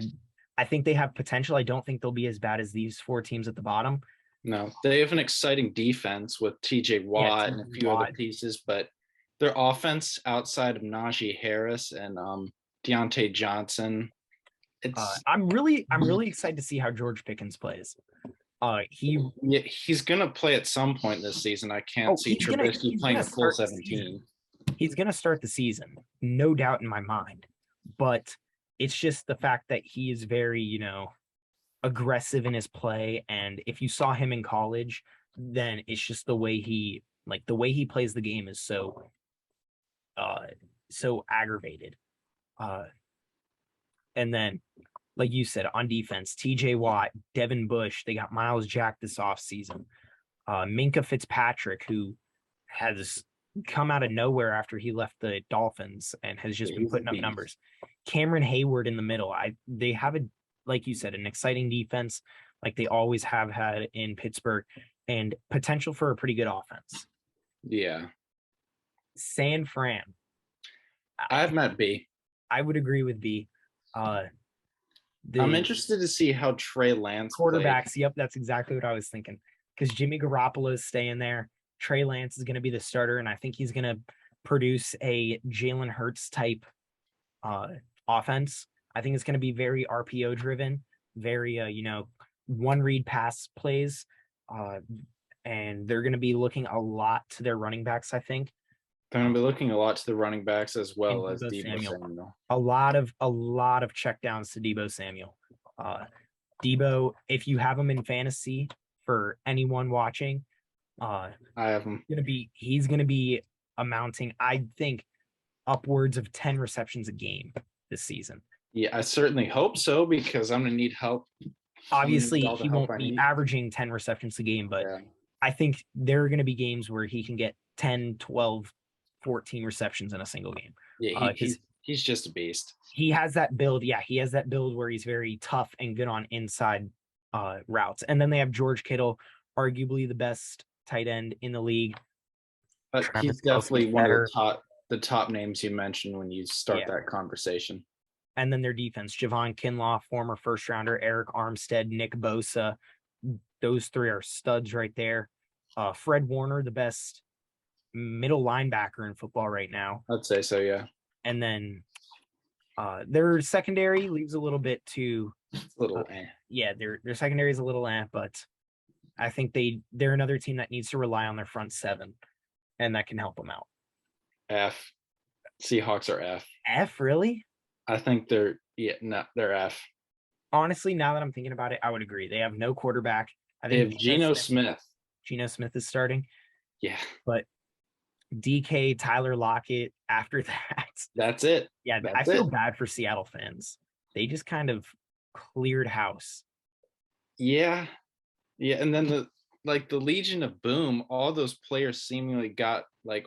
Speaker 1: I think they have potential. I don't think they'll be as bad as these 4 teams at the bottom.
Speaker 2: No, they have an exciting defense with TJ
Speaker 1: Yeah,
Speaker 2: Watt and a
Speaker 1: TJ
Speaker 2: few other
Speaker 1: Watt.
Speaker 2: pieces, but their offense outside of Najee Harris and Deontay Johnson, it's
Speaker 1: I'm really excited to see how George Pickens plays. He
Speaker 2: yeah, he's gonna play at some point this season. I can't see Trubisky
Speaker 1: he's
Speaker 2: playing
Speaker 1: gonna
Speaker 2: a full
Speaker 1: start the season.
Speaker 2: 17.
Speaker 1: He's gonna start the season, no doubt in my mind. But it's just the fact that he is very, aggressive in his play. And if you saw him in college, then it's just the way he plays the game is uh so aggravated. Uh and then like you said, on defense, TJ Watt, Devin Bush, they got Miles Jack this offseason. Minka Fitzpatrick, who has come out of nowhere after he left the Dolphins and has just
Speaker 2: Yeah,
Speaker 1: been
Speaker 2: he's a
Speaker 1: putting up
Speaker 2: beast.
Speaker 1: numbers. Cameron Hayward in the middle. They have like you said, an exciting defense, like they always have had in Pittsburgh, and potential for a pretty good offense.
Speaker 2: Yeah,
Speaker 1: San Fran.
Speaker 2: I have Matt B.
Speaker 1: I would agree with B. Uh,
Speaker 2: I'm
Speaker 1: the
Speaker 2: interested to see how Trey Lance plays.
Speaker 1: quarterbacks. Yep, that's exactly what I was thinking. Because Jimmy Garoppolo is staying there. Trey Lance is going to be the starter, and I think he's going to produce a Jalen Hurts type offense. I think it's going to be very RPO driven, very one read pass plays, and they're going to be looking a lot to their running backs. I think
Speaker 2: They're going to be looking a lot to the running backs as
Speaker 1: and
Speaker 2: well as
Speaker 1: Deebo
Speaker 2: Deebo
Speaker 1: Samuel,
Speaker 2: Samuel.
Speaker 1: a lot of check downs to Deebo Samuel. Deebo, if you have him in fantasy for anyone watching,
Speaker 2: I have him.
Speaker 1: he's gonna be amounting, I think, upwards of 10 receptions a game this season.
Speaker 2: Yeah, I certainly hope so because I'm going to need help.
Speaker 1: Obviously,
Speaker 2: All the
Speaker 1: he
Speaker 2: help
Speaker 1: won't
Speaker 2: I
Speaker 1: be
Speaker 2: need.
Speaker 1: averaging 10 receptions a game, but
Speaker 2: Yeah.
Speaker 1: I think there are going to be games where he can get 10, 12, 14 receptions in a single game.
Speaker 2: Yeah, he's just a beast.
Speaker 1: He has that build. Yeah, he has that build where he's very tough and good on inside routes. And then they have George Kittle, arguably the best tight end in the league.
Speaker 2: But
Speaker 1: Travis
Speaker 2: he's definitely
Speaker 1: Kelce's
Speaker 2: one
Speaker 1: better.
Speaker 2: of the top names you mentioned when you start
Speaker 1: Yeah.
Speaker 2: that conversation.
Speaker 1: And then their defense, Javon Kinlaw, former first rounder, Eric Armstead, Nick Bosa. Those 3 are studs right there. Fred Warner, the best middle linebacker in football right now.
Speaker 2: I'd say so, yeah.
Speaker 1: And then their secondary leaves a little bit too yeah, their secondary is a little but I think they're another team that needs to rely on their front 7, and that can help them out.
Speaker 2: F. Seahawks are F.
Speaker 1: F, really?
Speaker 2: I think they're F.
Speaker 1: Honestly, now that I'm thinking about it, I would agree. They have no quarterback. I
Speaker 2: They
Speaker 1: think
Speaker 2: have Geno Smith.
Speaker 1: Geno Smith is starting.
Speaker 2: Yeah.
Speaker 1: But DK, Tyler Lockett after that.
Speaker 2: That's it.
Speaker 1: Yeah, I feel bad for Seattle fans. They just kind of cleared house.
Speaker 2: Yeah. Yeah. And then the Legion of Boom, all those players seemingly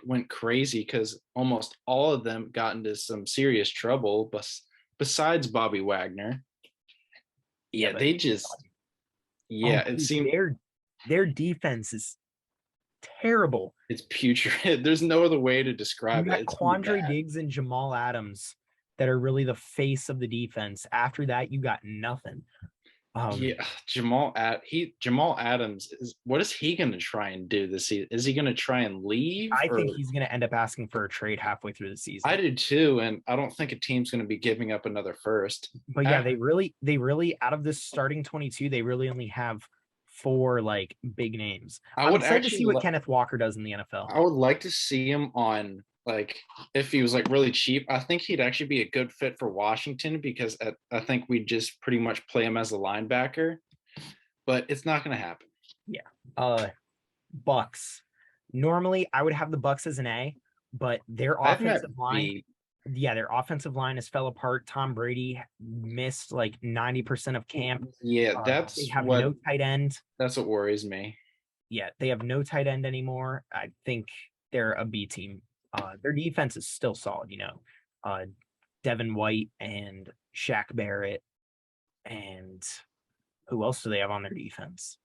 Speaker 2: went crazy because almost all of them got into some serious trouble, but besides Bobby Wagner. Yeah, they just it seemed
Speaker 1: Their defense is terrible.
Speaker 2: It's putrid. There's no other way to
Speaker 1: You
Speaker 2: describe it.
Speaker 1: got
Speaker 2: It's really
Speaker 1: Quandre
Speaker 2: bad.
Speaker 1: Diggs and Jamal Adams that are really the face of the defense. After that, you got nothing.
Speaker 2: Yeah, Jamal Adams is what is he going to try and do this season? Is he going to try and leave
Speaker 1: I
Speaker 2: or
Speaker 1: think he's going to end up asking for a trade halfway through the
Speaker 2: I
Speaker 1: season.
Speaker 2: do too, and I don't think a team's going to be giving up another first.
Speaker 1: But yeah, they really out of this starting 22, they really only have four like big names.
Speaker 2: I
Speaker 1: I'm
Speaker 2: would
Speaker 1: excited to see
Speaker 2: actually
Speaker 1: what Kenneth Walker does in the NFL.
Speaker 2: I would like to see him on like if he was like really cheap. I think he'd actually be a good fit for Washington because I think we'd just pretty much play him as a linebacker, but it's not going to happen.
Speaker 1: Yeah. Bucks. Normally, I would have the Bucks as an A, but their
Speaker 2: I think
Speaker 1: offensive
Speaker 2: that
Speaker 1: line,
Speaker 2: B.
Speaker 1: yeah, their offensive line has fell apart. Tom Brady missed like 90% of camp.
Speaker 2: Yeah,
Speaker 1: They have no tight end.
Speaker 2: that's what worries me.
Speaker 1: Yeah, they have no tight end anymore. I think they're a B team. Their defense is still solid, you know. Devin White and Shaq Barrett, and who else do they have on their defense?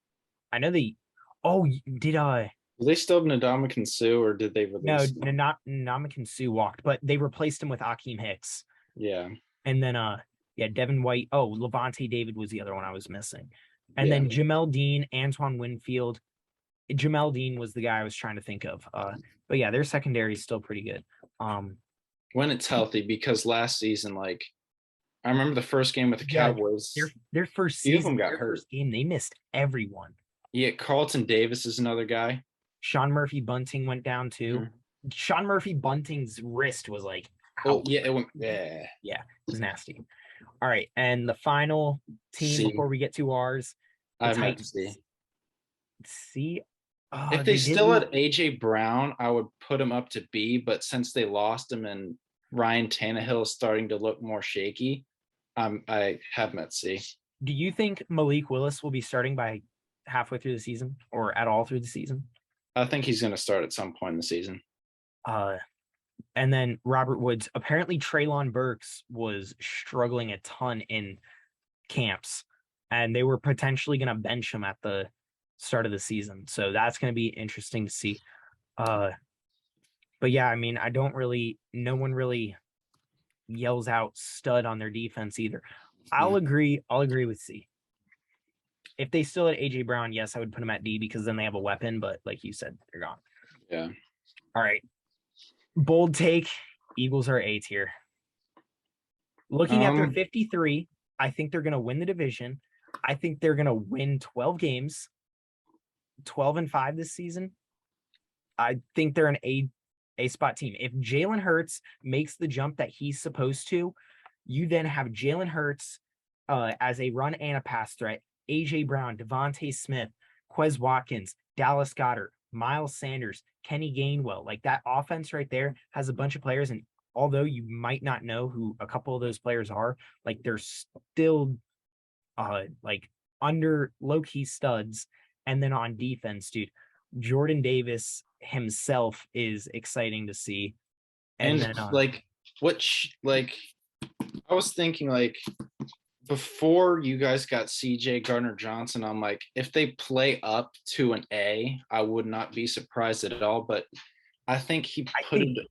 Speaker 1: I know they. Oh, did
Speaker 2: Do they still have Ndamukong Suh or did they
Speaker 1: no,
Speaker 2: release?
Speaker 1: not Ndamukong Suh walked, but they replaced him with Akeem Hicks,
Speaker 2: Yeah,
Speaker 1: and then yeah, Devin White. Oh, Levante David was the other one I was missing, and
Speaker 2: yeah.
Speaker 1: then Jamel Dean, Antoine Winfield. Jamel Dean was the guy I was trying to think of. But yeah, their secondary is still pretty good.
Speaker 2: When it's healthy, because last season, like I remember the first game with the
Speaker 1: Yeah,
Speaker 2: Cowboys,
Speaker 1: their first
Speaker 2: few of them
Speaker 1: season,
Speaker 2: got
Speaker 1: their
Speaker 2: hurt.
Speaker 1: first game, they missed everyone.
Speaker 2: Yeah, Carlton Davis is another guy.
Speaker 1: Sean Murphy Bunting went down too.
Speaker 2: Mhm.
Speaker 1: Sean Murphy Bunting's wrist was like
Speaker 2: Oh
Speaker 1: out.
Speaker 2: yeah, it went. Yeah,
Speaker 1: Yeah, it was nasty. All right, and the final team
Speaker 2: see,
Speaker 1: before we get to ours, the
Speaker 2: I meant to
Speaker 1: Titans.
Speaker 2: see.
Speaker 1: See,
Speaker 2: If they
Speaker 1: they did
Speaker 2: still
Speaker 1: lose.
Speaker 2: had AJ Brown, I would put him up to B. But since they lost him and Ryan Tannehill is starting to look more shaky, I have him at C.
Speaker 1: Do you think Malik Willis will be starting by halfway through the season or at all through the season?
Speaker 2: I think he's going to start at some point in the season.
Speaker 1: Uh, and then Robert Woods. Apparently, Treylon Burks was struggling a ton in camps, and they were potentially going to bench him at the start of the season. So that's going to be interesting to see. But yeah, I mean, no one really yells out stud on their defense either. I'll agree with C. If they still had AJ Brown, yes, I would put him at D because then they have a weapon, but like you said, they're gone.
Speaker 2: Yeah.
Speaker 1: All right. Bold take. Eagles are A tier. Looking at their 53, I think they're going to win the division. I think they're going to win 12 games, 12-5 this season. I think they're an A spot team. If Jalen Hurts makes the jump that he's supposed to, you then have Jalen Hurts as a run and a pass threat. AJ Brown, Devontae Smith, Quez Watkins, Dallas Goedert, Miles Sanders, Kenny Gainwell. Like that offense right there has a bunch of players. And although you might not know who a couple of those players are, like they're still like under low-key studs. And then on defense, dude, Jordan Davis himself is exciting to see.
Speaker 2: And
Speaker 1: then
Speaker 2: like I was thinking like before you guys got CJ Gardner Johnson, I'm like, if they play up to an A, I would not be surprised at all. But I think he put it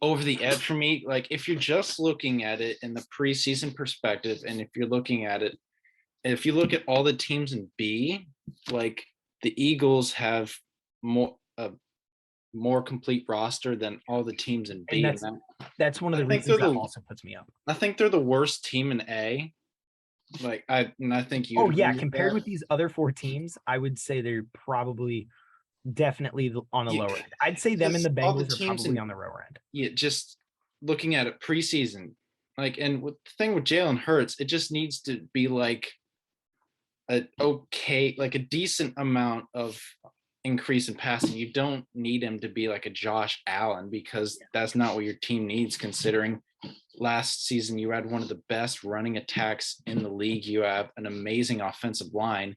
Speaker 2: over the edge for me. Like, if you're just looking at it in the preseason perspective, and if you're looking at it, if you look at all the teams in B, like the Eagles have more complete roster than all the teams in B.
Speaker 1: And that's one of the reasons that also puts me up.
Speaker 2: I think they're the worst team in A. Like I think you.
Speaker 1: Oh yeah, compared with these other four teams, I would say they're probably definitely on the lower end. I'd say them and the Bengals are probably on the lower end.
Speaker 2: Yeah, just looking at it preseason, like, and with the thing with Jalen Hurts, it just needs to be like a decent amount of increase in passing. You don't need him to be like a Josh Allen because that's not what your team needs, considering last season you had one of the best running attacks in the league. You have an amazing offensive line,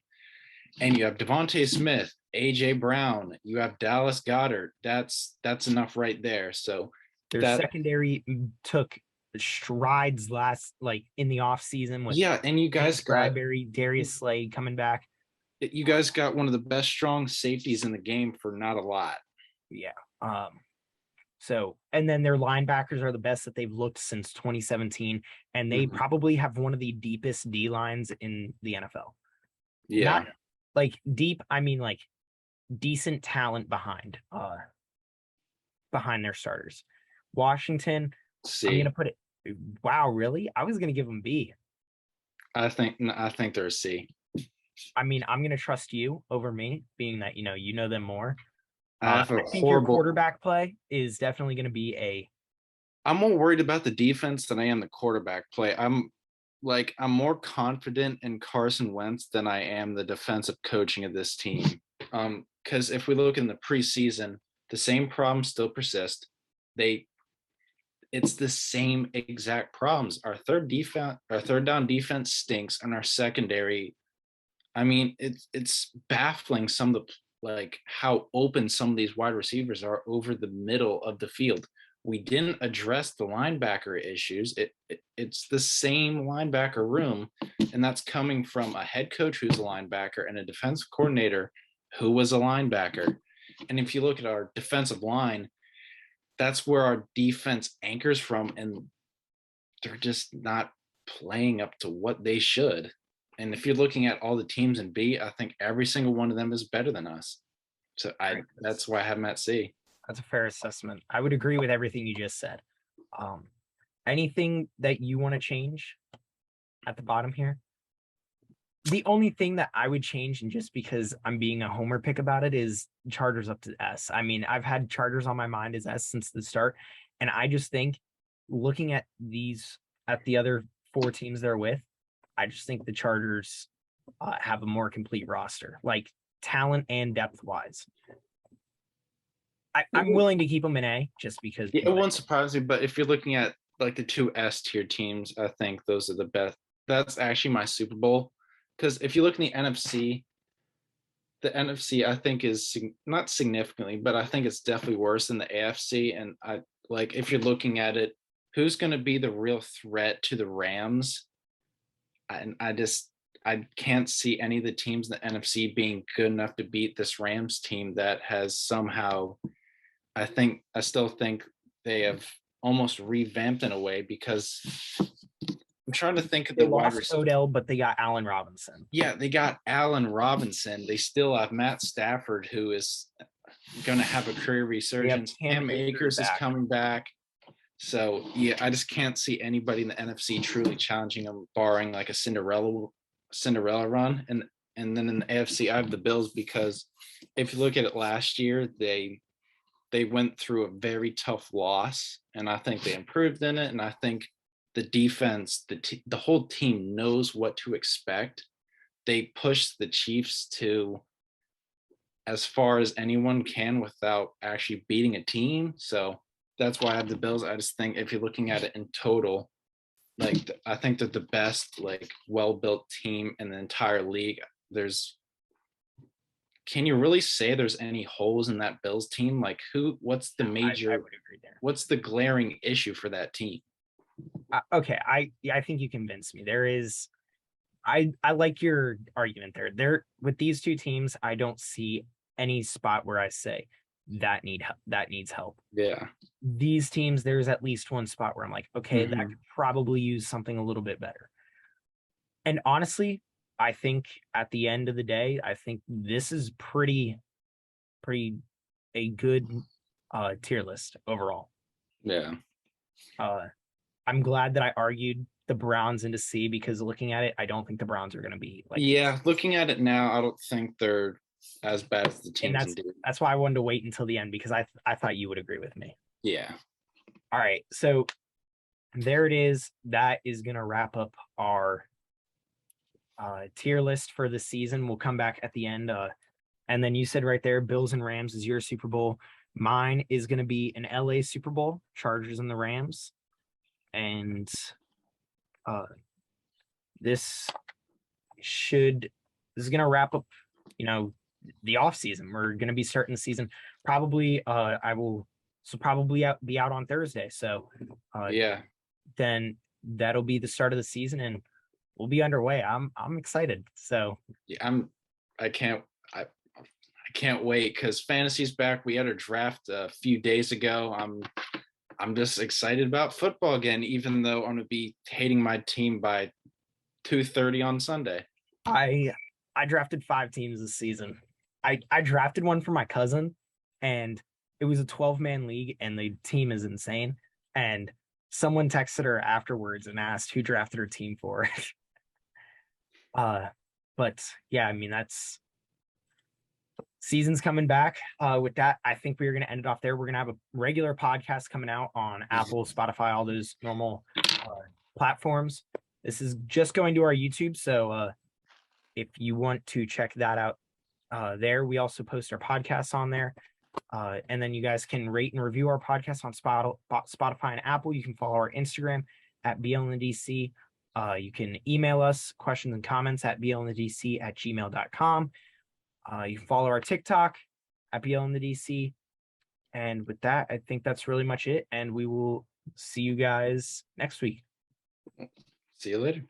Speaker 2: and you have Devontae Smith, AJ Brown, you have Dallas Goedert. That's enough right there. So
Speaker 1: their secondary took strides in the off season with
Speaker 2: and you guys
Speaker 1: Bradbury, Darius Slade coming back.
Speaker 2: You guys got one of the best strong safeties in the game for not a lot.
Speaker 1: Yeah. So, and then their linebackers are the best that they've looked since 2017, and they
Speaker 2: Mhm.
Speaker 1: probably have one of the deepest D lines in the NFL. Not
Speaker 2: Yeah.
Speaker 1: like deep, I mean like decent talent behind their starters. Washington, I'm gonna
Speaker 2: C.
Speaker 1: put it. Wow, really? I was gonna give them B.
Speaker 2: I think they're a C.
Speaker 1: I mean, I'm gonna trust you over me, being that you know them more.
Speaker 2: I have a
Speaker 1: I think your
Speaker 2: horrible.
Speaker 1: quarterback play is definitely gonna be a.
Speaker 2: I'm more worried about the defense than I am the quarterback play. I'm more confident in Carson Wentz than I am the defensive coaching of this team. Because if we look in the preseason, the same problems still persist. They it's the same exact problems. Our third down defense stinks, and our secondary. I mean, it's baffling some of the like how open some of these wide receivers are over the middle of the field. We didn't address the linebacker issues. It's the same linebacker room, and that's coming from a head coach who's a linebacker and a defensive coordinator who was a linebacker. And if you look at our defensive line, that's where our defense anchors from, and they're just not playing up to what they should. And if you're looking at all the teams in B, I think every single one of them is better than us. So
Speaker 1: All right,
Speaker 2: that's why I have them at C.
Speaker 1: that's a fair assessment. I would agree with everything you just said. Um, Anything that you want to change at the bottom here? The only thing that I would change, and just because I'm being a homer pick about it, is Chargers up to S. I mean, I've had Chargers on my mind as S since the start, and I just think looking at the other four teams they're with, I just think the Chargers have a more complete roster, like talent and depth wise. I'm willing to keep them in A just because.
Speaker 2: It won't surprise me, but if you're looking at like the two S tier teams, I think those are the best. That's actually my Super Bowl. Because if you look in the NFC I think is not significantly, but I think it's definitely worse than the AFC. And I like if you're looking at it, who's going to be the real threat to the Rams? And I can't see any of the teams in the NFC being good enough to beat this Rams team that has somehow. I still think they have almost revamped in a way because I'm trying to think of
Speaker 1: They
Speaker 2: the wide
Speaker 1: lost
Speaker 2: receiver.
Speaker 1: Odell, but they got Allen Robinson.
Speaker 2: Yeah, they got Allen Robinson. They still have Matt Stafford, who is going to have a career
Speaker 1: They have
Speaker 2: resurgence.
Speaker 1: Cam
Speaker 2: Cam
Speaker 1: Akers
Speaker 2: Akers is
Speaker 1: back.
Speaker 2: coming back. So yeah, I just can't see anybody in the NFC truly challenging them, barring like a Cinderella run. And then in the AFC, I have the Bills because if you look at it last year, they went through a very tough loss, and I think they improved in it. And I think the defense, the whole team knows what to expect. They pushed the Chiefs to as far as anyone can without actually beating a team. So that's why I have the Bills. I just think if you're looking at it in total, like I think they're the best, like well-built team in the entire league. There's Can you really say there's any holes in that Bills team? Like
Speaker 1: I would agree there.
Speaker 2: what's the glaring issue for that team?
Speaker 1: Okay, I think you convinced me. There is I like your argument there. There with these two teams, I don't see any spot where I say that needs help.
Speaker 2: Yeah.
Speaker 1: These teams, there's at least one spot where I'm like, okay, that
Speaker 2: Hmm.
Speaker 1: could probably use something a little bit better. And honestly, I think at the end of the day, I think this is pretty a good tier list overall.
Speaker 2: Yeah.
Speaker 1: Uh I'm glad that I argued the Browns into C because looking at it, I don't think the Browns are going to be like these.
Speaker 2: Yeah. Looking at it now, I don't think they're as bad as the
Speaker 1: And
Speaker 2: teams in D.
Speaker 1: that's why I wanted to wait until the end because I thought you would agree with me.
Speaker 2: Yeah.
Speaker 1: All right, so there it is. That is going to wrap up our tier list for the season. We'll come back at the end. And then you said right there, Bills and Rams is your Super Bowl. Mine is going to be an LA Super Bowl, Chargers and the Rams. And uh, this this is going to wrap up, you know, the off season. We're going to be starting the season. Probably, probably be out on Thursday. So,
Speaker 2: Yeah.
Speaker 1: then that'll be the start of the season and we'll be underway. I'm excited. So
Speaker 2: Yeah. I can't I can't wait because fantasy's back. We had our draft a few days ago. I'm just excited about football again, even though I'm gonna be hating my team by 2:30 on Sunday.
Speaker 1: I I drafted 5 teams this season. I drafted one for my cousin, and it was a 12-man league, and the team is insane. And someone texted her afterwards and asked who drafted her team for. uh, but yeah, I mean that's season's coming back. With that, I think we're gonna end it off there. We're gonna have a regular podcast coming out on Apple, Spotify, all those normal platforms. This is just going to our YouTube, so if you want to check that out there. We also post our podcasts on there. And then you guys can rate and review our podcast on Spotify and Apple. You can follow our Instagram at BLNDC. You can email us questions and comments at blndc@gmail.com. You can follow our TikTok at BLNDC. And with that, I think that's really much it. And we will see you guys next week.
Speaker 2: See you later.